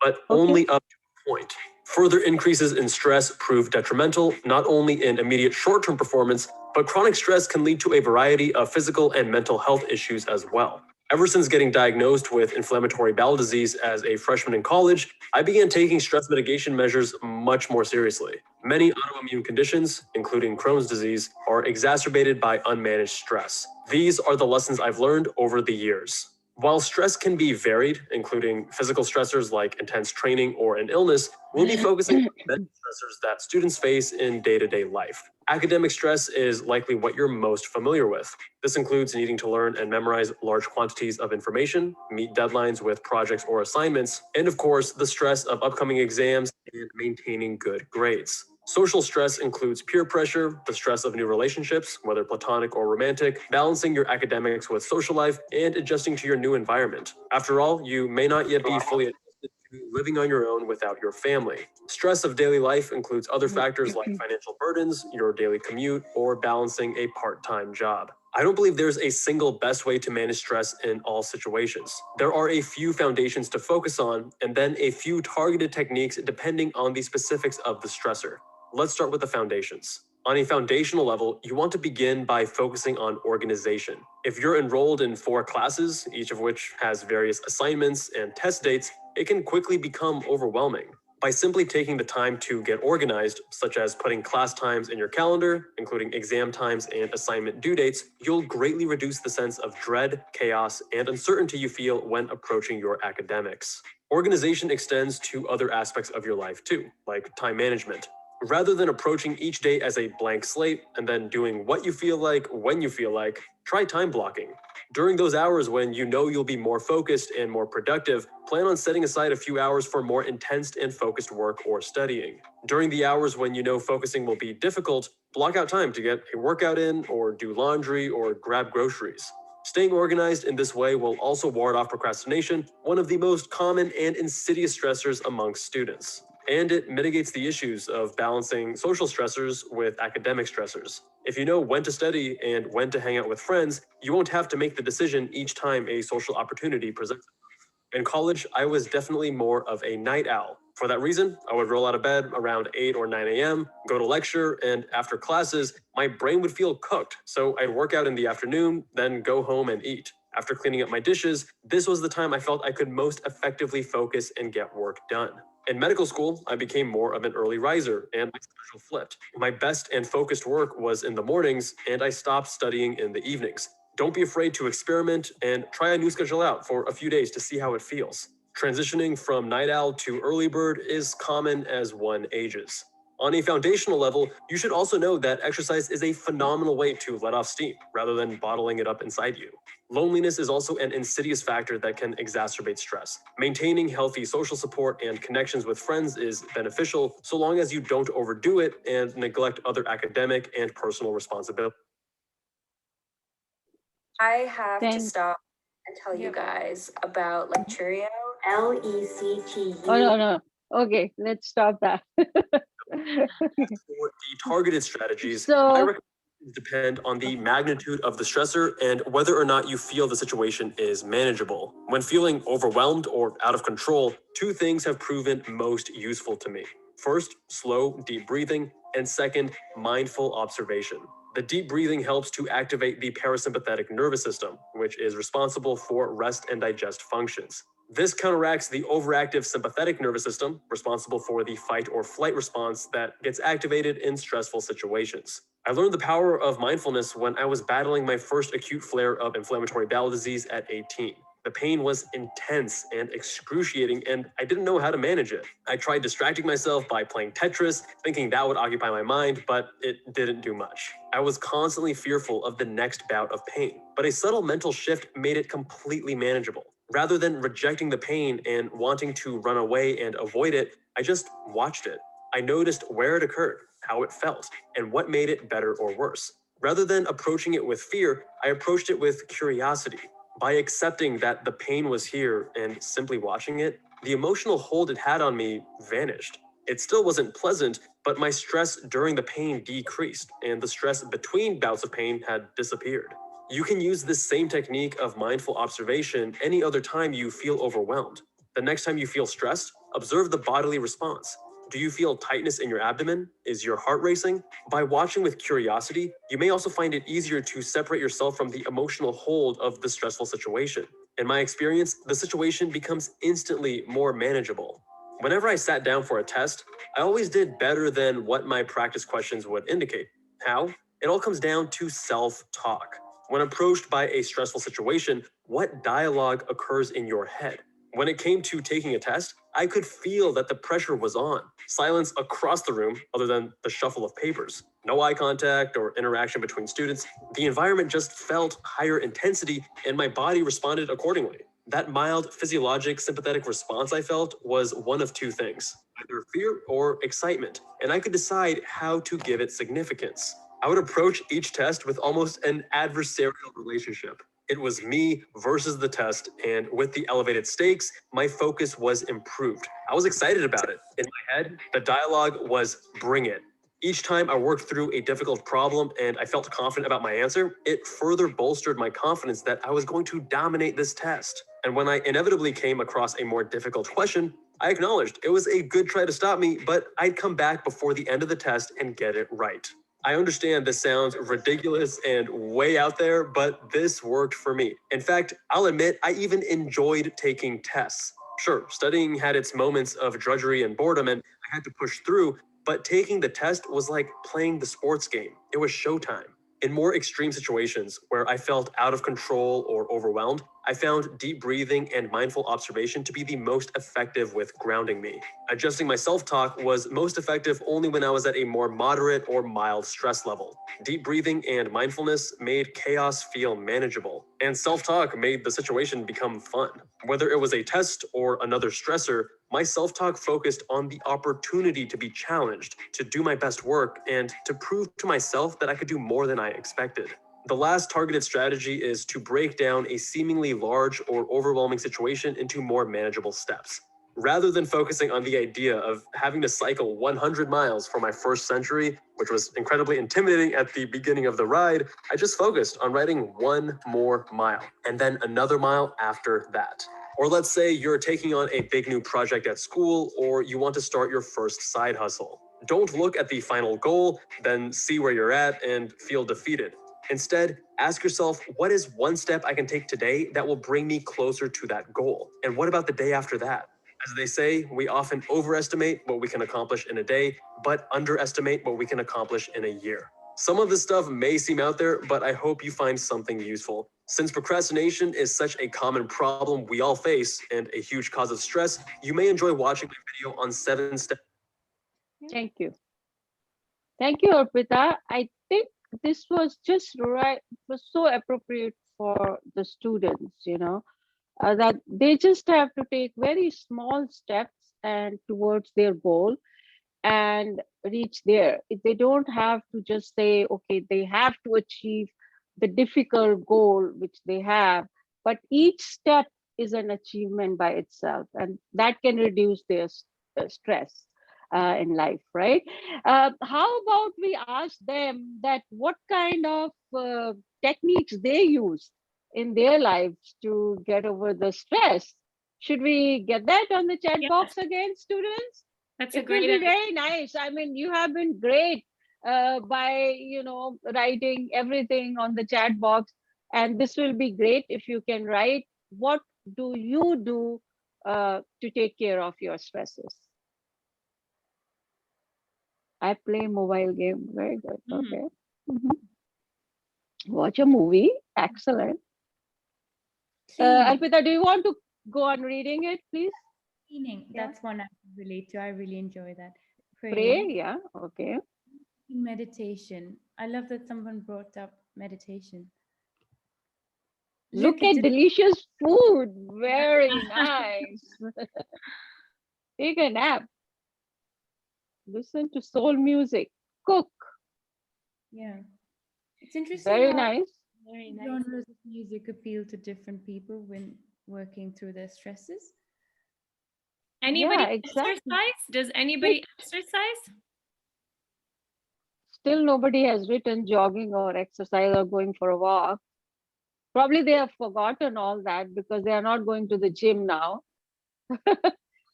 But only up to a point. Further increases in stress prove detrimental, not only in immediate short-term performance, but chronic stress can lead to a variety of physical and mental health issues as well. Ever since getting diagnosed with inflammatory bowel disease as a freshman in college, I began taking stress mitigation measures much more seriously. Many autoimmune conditions, including Crohn's disease, are exacerbated by unmanaged stress. These are the lessons I've learned over the years. While stress can be varied, including physical stressors like intense training or an illness, we'll be focusing on mental stressors that students face in day-to-day life. Academic stress is likely what you're most familiar with. This includes needing to learn and memorize large quantities of information, meet deadlines with projects or assignments, and of course, the stress of upcoming exams and maintaining good grades. Social stress includes peer pressure, the stress of new relationships, whether platonic or romantic, balancing your academics with social life, and adjusting to your new environment. After all, you may not yet be fully adjusted to living on your own without your family. Stress of daily life includes other factors like financial burdens, your daily commute, or balancing a part-time job. I don't believe there's a single best way to manage stress in all situations. There are a few foundations to focus on, and then a few targeted techniques depending on the specifics of the stressor. Let's start with the foundations. On a foundational level, you want to begin by focusing on organization. If you're enrolled in 4 classes, each of which has various assignments and test dates, it can quickly become overwhelming. By simply taking the time to get organized, such as putting class times in your calendar, including exam times and assignment due dates, you'll greatly reduce the sense of dread, chaos, and uncertainty you feel when approaching your academics. Organization extends to other aspects of your life too, like time management. Rather than approaching each day as a blank slate and then doing what you feel like when you feel like, try time blocking. During those hours when you know you'll be more focused and more productive, plan on setting aside a few hours for more intense and focused work or studying. During the hours when you know focusing will be difficult, block out time to get a workout in or do laundry or grab groceries. Staying organized in this way will also ward off procrastination, one of the most common and insidious stressors amongst students. And it mitigates the issues of balancing social stressors with academic stressors. If you know when to study and when to hang out with friends, you won't have to make the decision each time a social opportunity presents itself. In college, I was definitely more of a night owl. For that reason, I would roll out of bed around 8 or 9 a.m., go to lecture, and after classes, my brain would feel cooked, so I'd work out in the afternoon, then go home and eat. After cleaning up my dishes, this was the time I felt I could most effectively focus and get work done. In medical school, I became more of an early riser and my schedule flipped. My best and focused work was in the mornings and I stopped studying in the evenings. Don't be afraid to experiment and try a new schedule out for a few days to see how it feels. Transitioning from night owl to early bird is common as one ages. On a foundational level, you should also know that exercise is a phenomenal way to let off steam rather than bottling it up inside you. Loneliness is also an insidious factor that can exacerbate stress. Maintaining healthy social support and connections with friends is beneficial so long as you don't overdo it and neglect other academic and personal responsibilities. I have to Thank- stop and tell you guys about Lecturio, LECTU. Oh, no. Okay, let's stop that. For the targeted strategies, So- I recommend depend on the magnitude of the stressor and whether or not you feel the situation is manageable. When feeling overwhelmed or out of control, 2 things have proven most useful to me. First, slow, deep breathing, and second, mindful observation. The deep breathing helps to activate the parasympathetic nervous system, which is responsible for rest and digest functions. This counteracts the overactive sympathetic nervous system, responsible for the fight or flight response that gets activated in stressful situations. I learned the power of mindfulness when I was battling my first acute flare of inflammatory bowel disease at 18. The pain was intense and excruciating, and I didn't know how to manage it. I tried distracting myself by playing Tetris, thinking that would occupy my mind, but it didn't do much. I was constantly fearful of the next bout of pain, but a subtle mental shift made it completely manageable. Rather than rejecting the pain and wanting to run away and avoid it, I just watched it. I noticed where it occurred, how it felt, and what made it better or worse. Rather than approaching it with fear, I approached it with curiosity. By accepting that the pain was here and simply watching it, the emotional hold it had on me vanished. It still wasn't pleasant, but my stress during the pain decreased, and the stress between bouts of pain had disappeared. You can use this same technique of mindful observation any other time you feel overwhelmed. The next time you feel stressed, observe the bodily response. Do you feel tightness in your abdomen? Is your heart racing? By watching with curiosity, you may also find it easier to separate yourself from the emotional hold of the stressful situation. In my experience, the situation becomes instantly more manageable. Whenever I sat down for a test, I always did better than what my practice questions would indicate. How? It all comes down to self-talk. When approached by a stressful situation, what dialogue occurs in your head? When it came to taking a test, I could feel that the pressure was on. Silence across the room, other than the shuffle of papers. No eye contact or interaction between students. The environment just felt higher intensity, and my body responded accordingly. That mild physiologic sympathetic response I felt was one of two things, either fear or excitement, and I could decide how to give it significance. I would approach each test with almost an adversarial relationship. It was me versus the test, and with the elevated stakes, my focus was improved. I was excited about it. In my head, the dialogue was bring it. Each time I worked through a difficult problem and I felt confident about my answer, it further bolstered my confidence that I was going to dominate this test. And when I inevitably came across a more difficult question, I acknowledged it was a good try to stop me, but I'd come back before the end of the test and get it right. I understand this sounds ridiculous and way out there, but this worked for me. In fact, I'll admit I even enjoyed taking tests. Sure, studying had its moments of drudgery and boredom, and I had to push through, but taking the test was like playing the sports game. It was showtime. In more extreme situations where I felt out of control or overwhelmed, I found deep breathing and mindful observation to be the most effective with grounding me. Adjusting my self-talk was most effective only when I was at a more moderate or mild stress level. Deep breathing and mindfulness made chaos feel manageable, and self-talk made the situation become fun. Whether it was a test or another stressor, my self-talk focused on the opportunity to be challenged, to do my best work, and to prove to myself that I could do more than I expected. The last targeted strategy is to break down a seemingly large or overwhelming situation into more manageable steps. Rather than focusing on the idea of having to cycle 100 miles for my first century, which was incredibly intimidating at the beginning of the ride, I just focused on riding one more mile and then another mile after that. Or let's say you're taking on a big new project at school, or you want to start your first side hustle. Don't look at the final goal, then see where you're at and feel defeated. Instead, ask yourself, what is one step I can take today that will bring me closer to that goal? And what about the day after that? As they say, we often overestimate what we can accomplish in a day, but underestimate what we can accomplish in a year. Some of this stuff may seem out there, but I hope you find something useful. Since procrastination is such a common problem we all face and a huge cause of stress, you may enjoy watching my video on 7 steps. Thank you. Thank you, Arpita. I think this was just right. It was so appropriate for the students, that they just have to take very small steps and towards their goal and reach there. They don't have to just say, okay, they have to achieve the difficult goal which they have, but each step is an achievement by itself, and that can reduce their stress in life, right? How about we ask them that what kind of techniques they use in their lives to get over the stress? Should we get that on the chat box again, students? That's a It great will be idea. very nice. I mean, you have been great by writing everything on the chat box, and this will be great if you can write what do you do to take care of your stresses. I play mobile game. Very good. Okay. Watch a movie. Excellent. Arpita, do you want to go on reading it, please? Cleaning. That's one I can relate to. I really enjoy that. Pray, yeah. Okay. Meditation. I love that someone brought up meditation. Look at delicious food. Very nice. Take a nap. Listen to soul music. Cook. Yeah. It's interesting. Very how nice. Very nice. Genres of music appeal to different people when working through their stresses. Anybody Yeah, exactly. exercise? Does anybody exercise? Still nobody has written jogging or exercise or going for a walk. Probably they have forgotten all that because they are not going to the gym now.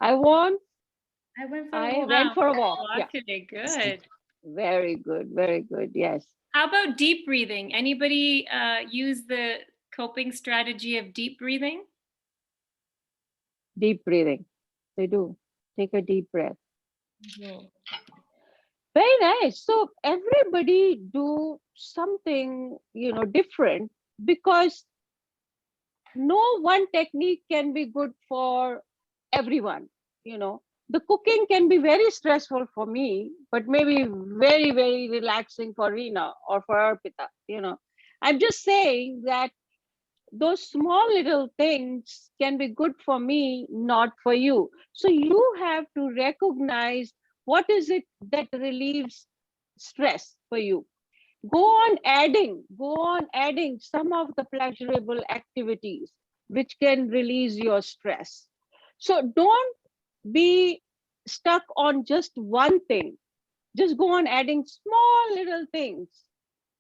I want I went for a I walk. went for a walk. Walk Yeah. today. Good. Very good. Very good. Yes. How about deep breathing? Anybody use the coping strategy of deep breathing? Deep breathing. They do. Take a deep breath. Yeah. Very nice. So everybody do something, different, because no one technique can be good for everyone. The cooking can be very stressful for me, but maybe very, very relaxing for Reena or for Arpita. I'm just saying that those small little things can be good for me, not for you. So you have to recognize what is it that relieves stress for you. Go on adding some of the pleasurable activities which can release your stress. So don't be stuck on just one thing. Just go on adding small little things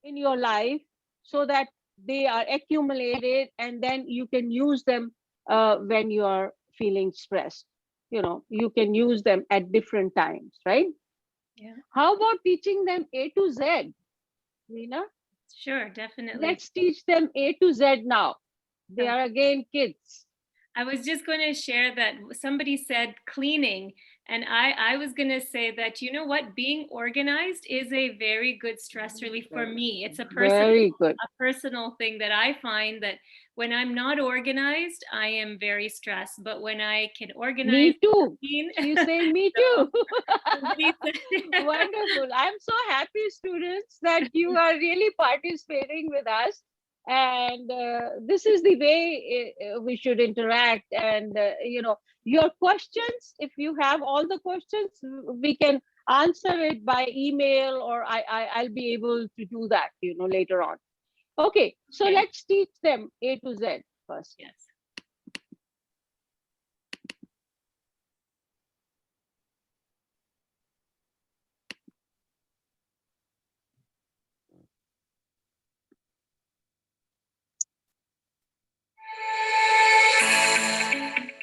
in your life so that they are accumulated, and then you can use them when you are feeling stressed. You can use them at different times, right? Yeah. How about teaching them A to Z, Reena? Sure, definitely. Let's teach them A to Z now. They are again kids. I was just going to share that somebody said cleaning, and I was going to say that, you know what, being organized is a very good stress relief for me. It's a Very good. personal thing that I find that when I'm not organized, I am very stressed. But when I can organize, Me too. clean, She's saying me too. somebody said- Wonderful. I'm so happy, students, that you are really participating with us. And this is the way we should interact. And, your questions, if you have all the questions, we can answer it by email, or I'll be able to do that, later on. Okay, so Okay. let's teach them A to Z first. Yes.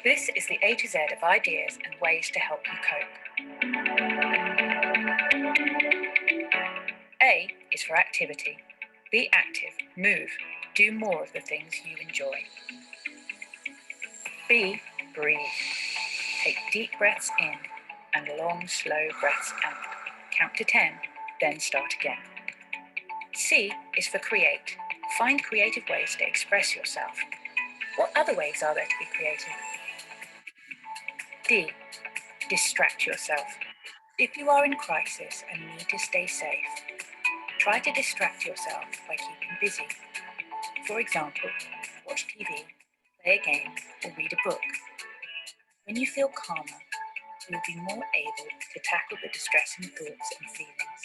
This is the A to Z of ideas and ways to help you cope. A is for activity. Be active, move, do more of the things you enjoy. B, breathe. Take deep breaths in and long, slow breaths out. Count to 10, then start again. C is for create. Find creative ways to express yourself. What other ways are there to be creative? D, distract yourself. If you are in crisis and need to stay safe, try to distract yourself by keeping busy. For example, watch TV, play a game, or read a book. When you feel calmer, you'll be more able to tackle the distressing thoughts and feelings.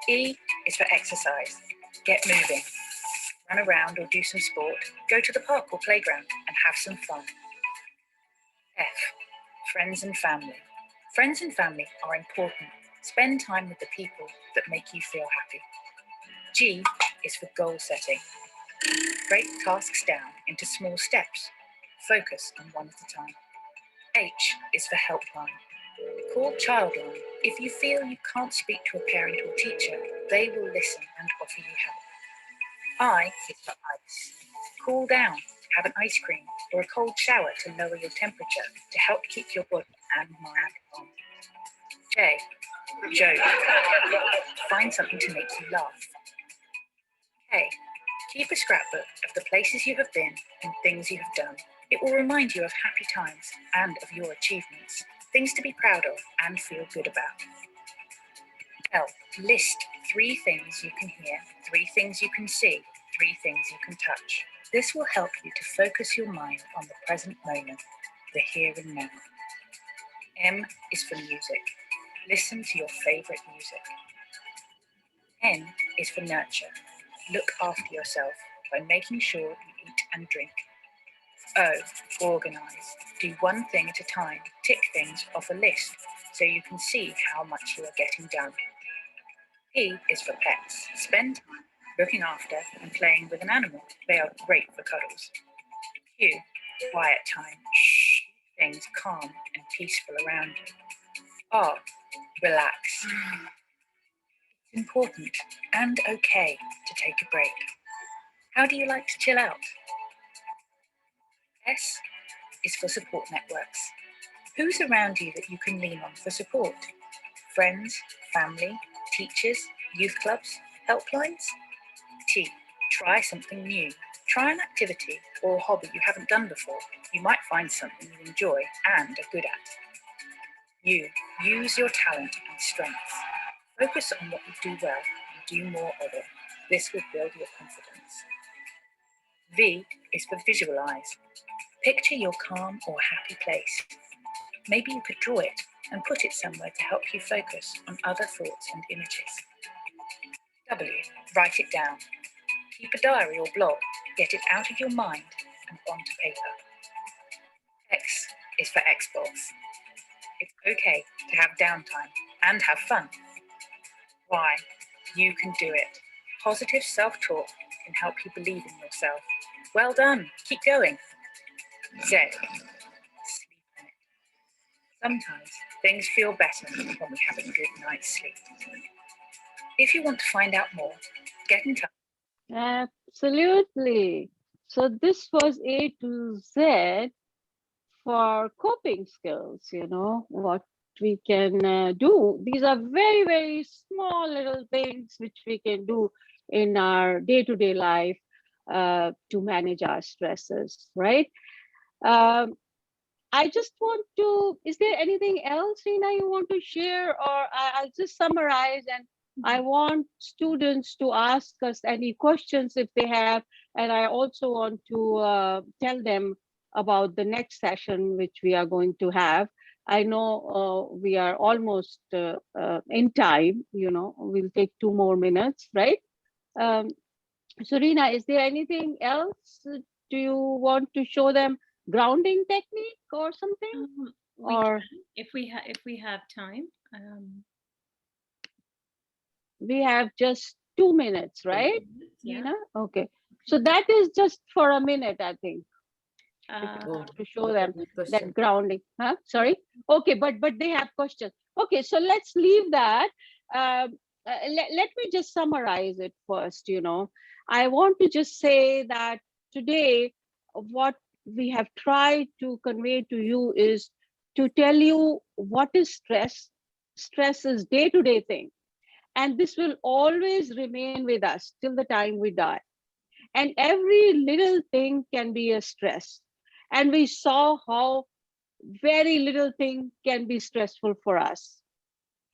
E is for exercise. Get moving. Run around or do some sport, go to the park or playground and have some fun. F, friends and family. Friends and family are important. Spend time with the people that make you feel happy. G is for goal setting. Break tasks down into small steps. Focus on one at a time. H is for helpline. Call Childline. If you feel you can't speak to a parent or teacher, they will listen and offer you help. I is for ice. Cool down, have an ice cream or a cold shower to lower your temperature to help keep your body and mind calm. J, joke. Find something to make you laugh. K, keep a scrapbook of the places you have been and things you have done. It will remind you of happy times and of your achievements, things to be proud of and feel good about. L, list 3 things you can hear, 3 things you can see, 3 things you can touch. This will help you to focus your mind on the present moment, the here and now. M is for music. Listen to your favorite music. N is for nurture. Look after yourself by making sure you eat and drink. O, organize. Do one thing at a time. Tick things off a list so you can see how much you are getting done. P is for pets. Spend time looking after and playing with an animal. They are great for cuddles. Q, quiet time. Shh. things calm and peaceful around you are relax. It's important and okay to take a break. How do you like to chill out? S is for support networks. Who's around you that you can lean on for support? Friends, family, teachers, youth clubs, helplines? T, try something new. Try an activity or a hobby you haven't done before. You might find something you enjoy and are good at. U, use your talent and strengths. Focus on what you do well and do more of it. This will build your confidence. V is for visualize. Picture your calm or happy place. Maybe you could draw it and put it somewhere to help you focus on other thoughts and images. W, write it down. Keep a diary or blog. Get it out of your mind and onto paper. X is for Xbox. It's okay to have downtime and have fun. Y, you can do it. Positive self-talk can help you believe in yourself. Well done, keep going. Z, sleep in it. Sometimes things feel better when we have a good night's sleep. If you want to find out more, get in touch. Absolutely. So this was A to Z for coping skills, what we can do. These are very, very small little things which we can do in our day-to-day life to manage our stresses, right? I just want to, is there anything else, Reena, you want to share? Or I'll just summarize, and I want students to ask us any questions if they have. And I also want to tell them about the next session, which we are going to have. I know we are almost in time, we'll take 2 more minutes, right? So Reena, is there anything else? Do you want to show them grounding technique or something? If we have time. We have just 2 minutes, right? Yeah. Reena? Okay. So that is just for a minute, I think. To show them that grounding. Huh? Sorry. Okay, but they have questions. Okay, so let's leave that. Let me just summarize it first. I want to just say that today, what we have tried to convey to you is to tell you what is stress. Stress is day-to-day thing. And this will always remain with us till the time we die. And every little thing can be a stress. And we saw how very little thing can be stressful for us.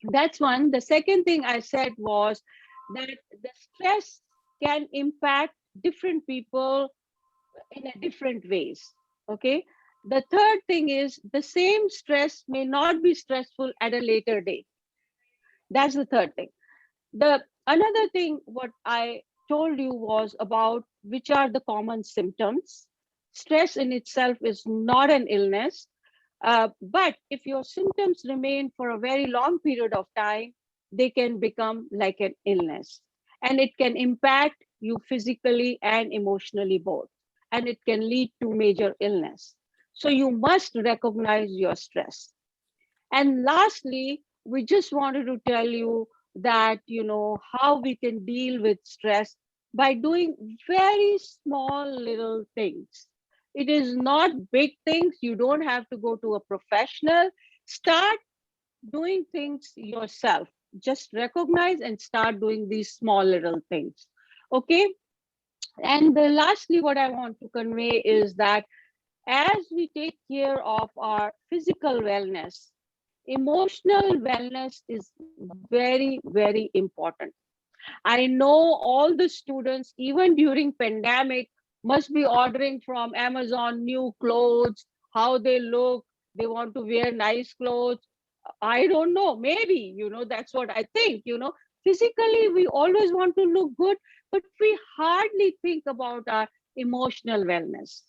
That's one. The second thing I said was that the stress can impact different people in a different ways. Okay. The third thing is the same stress may not be stressful at a later date. That's the third thing. Another thing what I told you was about which are the common symptoms. Stress in itself is not an illness, but if your symptoms remain for a very long period of time, they can become like an illness, and it can impact you physically and emotionally both, and it can lead to major illness. So you must recognize your stress. And lastly, we just wanted to tell you that, how we can deal with stress by doing very small little things. It is not big things. You don't have to go to a professional. Start doing things yourself. Just recognize and start doing these small little things. Okay. And lastly, what I want to convey is that as we take care of our physical wellness, emotional wellness is very, very important. I know all the students, even during pandemic, must be ordering from Amazon new clothes, how they look, they want to wear nice clothes. I don't know, maybe, that's what I think, physically we always want to look good, but we hardly think about our emotional wellness.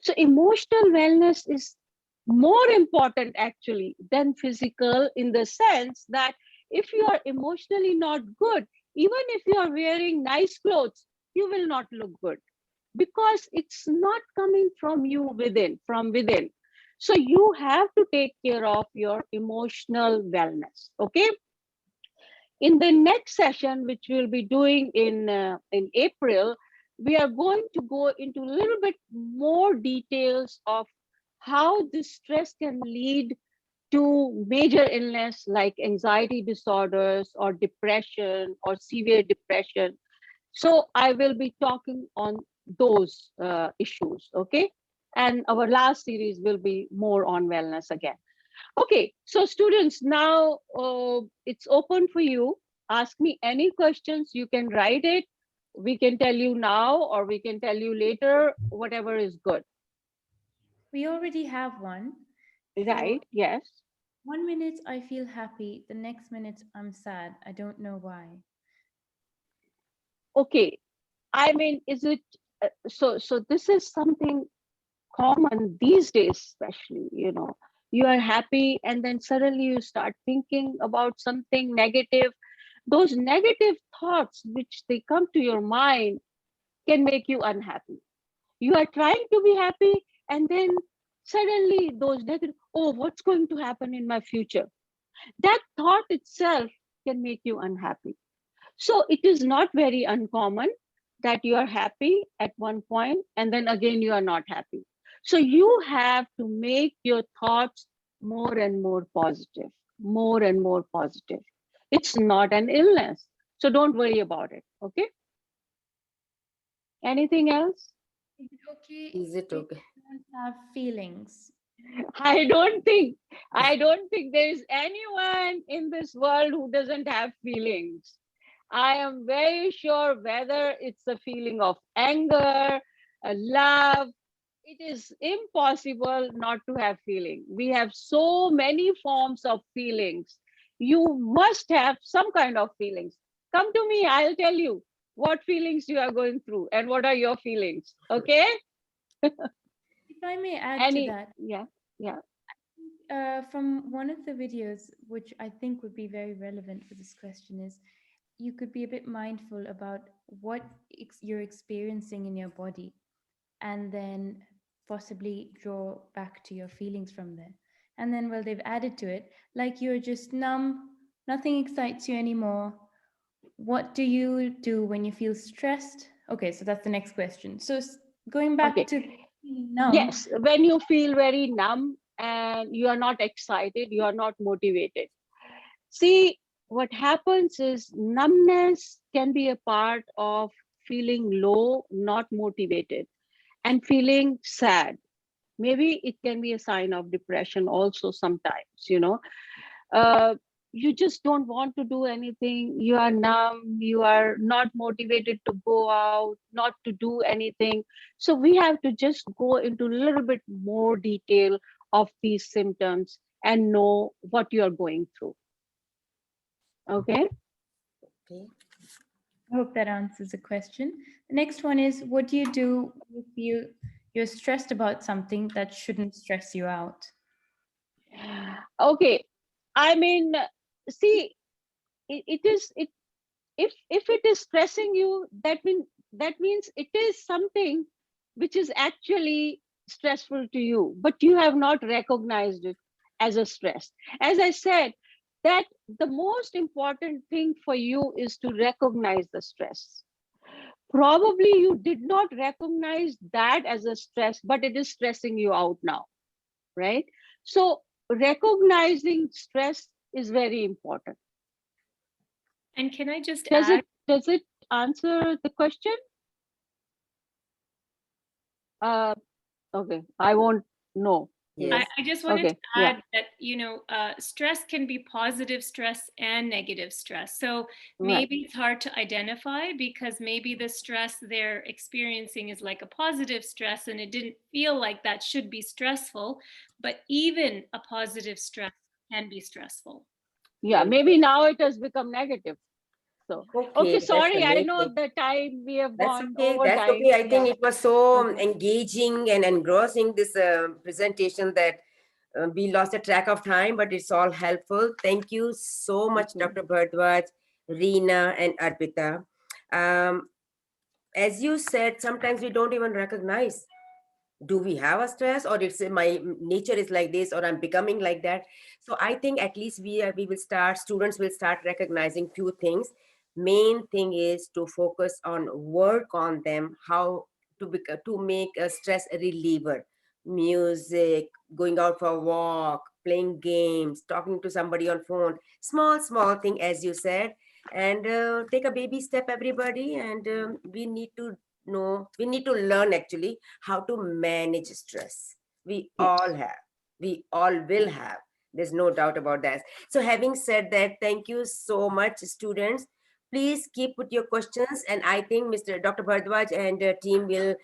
So emotional wellness is more important actually than physical, in the sense that if you are emotionally not good, even if you are wearing nice clothes, you will not look good, because it's not coming from you from within. So you have to take care of your emotional wellness. Okay. In the next session, which we'll be doing in April, we are going to go into a little bit more details of how this stress can lead to major illness like anxiety disorders or depression or severe depression. So I will be talking on those issues, okay? And our last series will be more on wellness again. Okay, so students, now it's open for you. Ask me any questions. You can write it. We can tell you now or we can tell you later, whatever is good. We already have one. Right, yes. 1 minute I feel happy, the next minute I'm sad. I don't know why. Okay, I mean, is it, so this is something common these days, especially, you know, you are happy and then suddenly you start thinking about something negative. Those negative thoughts which they come to your mind can make you unhappy. You are trying to be happy and then suddenly those negative, oh, what's going to happen in my future? That thought itself can make you unhappy. So it is not very uncommon that you are happy at one point and then again you are not happy. So you have to make your thoughts more and more positive, more and more positive. It's not an illness. So don't worry about it. Okay. Anything else? Is it okay? Is it okay? Don't have feelings. I don't think there is anyone in this world who doesn't have feelings. I am very sure whether it's a feeling of anger, a love, it is impossible not to have feeling. We have so many forms of feelings. You must have some kind of feelings. Come to me, I'll tell you what feelings you are going through and what are your feelings. Okay? If I may add to that. Yeah. From one of the videos, which I think would be very relevant for this question, is you could be a bit mindful about what you're experiencing in your body and then possibly draw back to your feelings from there. And then, well, they've added to it, like you're just numb, nothing excites you anymore. What do you do when you feel stressed? Okay, so that's the next question. So going back to numb. Yes, when you feel very numb and you are not excited, you are not motivated. See, what happens is numbness can be a part of feeling low, not motivated, and feeling sad. Maybe it can be a sign of depression also sometimes, you know. You just don't want to do anything. You are numb, you are not motivated to go out, not to do anything. So we have to just go into a little bit more detail of these symptoms and know what you are going through. Okay. Okay. I hope that answers the question. The next one is, what do you do if you're stressed about something that shouldn't stress you out? Okay. I mean, see, if it is stressing you, that means it is something which is actually stressful to you, but you have not recognized it as a stress. As I said, that the most important thing for you is to recognize the stress. Probably you did not recognize that as a stress, but it is stressing you out now, right? So recognizing stress is very important. And can I just Does add? Does it answer the question? Okay, I won't know. Yes. I just wanted Okay, to add that, you know, stress can be positive stress and negative stress. So maybe it's hard to identify because maybe the stress they're experiencing is like a positive stress and it didn't feel like that should be stressful, but even a positive stress can be stressful. Yeah, maybe now it has become negative. So, okay, sorry, I know definitely. the time we have That's gone okay. over That's time. okay. I think Yeah. it was so Okay. engaging and engrossing, this presentation, that we lost a track of time, but it's all helpful. Thank you so much, Dr. Bhardwaj, Reena, and Arpita. As you said, sometimes we don't even recognize do we have a stress, or it's my nature is like this, or I'm becoming like that? So I think at least students will start recognizing few things. Main thing is to focus on work on them, how to make a stress reliever, music, going out for a walk, playing games, talking to somebody on phone, small thing, as you said, and take a baby step, everybody. And we need to learn actually how to manage stress. We all will have, there's no doubt about that. So having said that, thank you so much, students. Please put your questions, and I think Dr. Bharadwaj and team will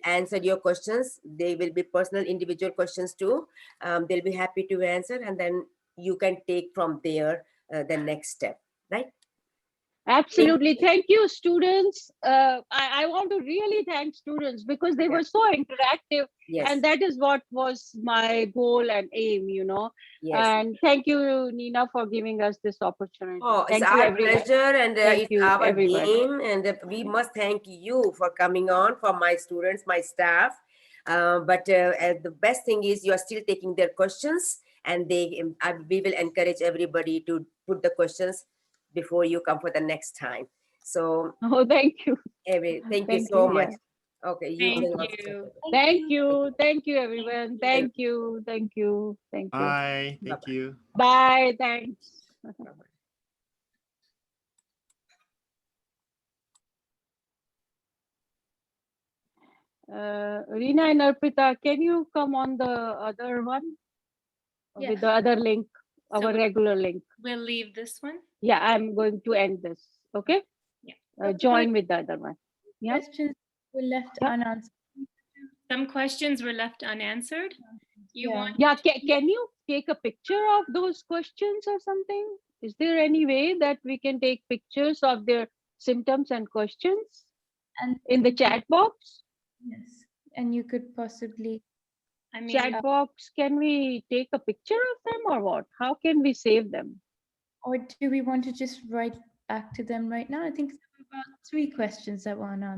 answer your questions. They will be personal individual questions too. They'll be happy to answer, and then you can take from there the next step, right? Absolutely. Thank you, students. I want to really thank students because they were so interactive. Yes. And that is what was my goal and aim, you know. Yes. And thank you, Nina, for giving us this opportunity. Oh, Thank it's you, our everyone. pleasure, and Thank it's you, our everybody. game, and we must thank you for coming on, for my students, my staff. But the best thing is you are still taking their questions, and we will encourage everybody to put the questions before you come for the next time. So, oh, thank you. Thank you so much. Yeah. Okay, Thank too. you. Thank you, everyone. Thank you. Bye. Thank you. Bye. Thanks. Reena and Arpita, can you come on the other one with the other link, So our regular link? We'll leave this one. Yeah, I'm going to end this. Okay. Yeah. Join with the other one. Yeah. Questions were left unanswered. Some questions were left unanswered. You want? Yeah. Can you take a picture of those questions or something? Is there any way that we can take pictures of their symptoms and questions and in the chat box? Yes. And you could possibly. I mean, Chat box, can we take a picture of them or what? How can we save them? Or do we want to just write back to them right now? I think there were about 3 questions that were unanswered.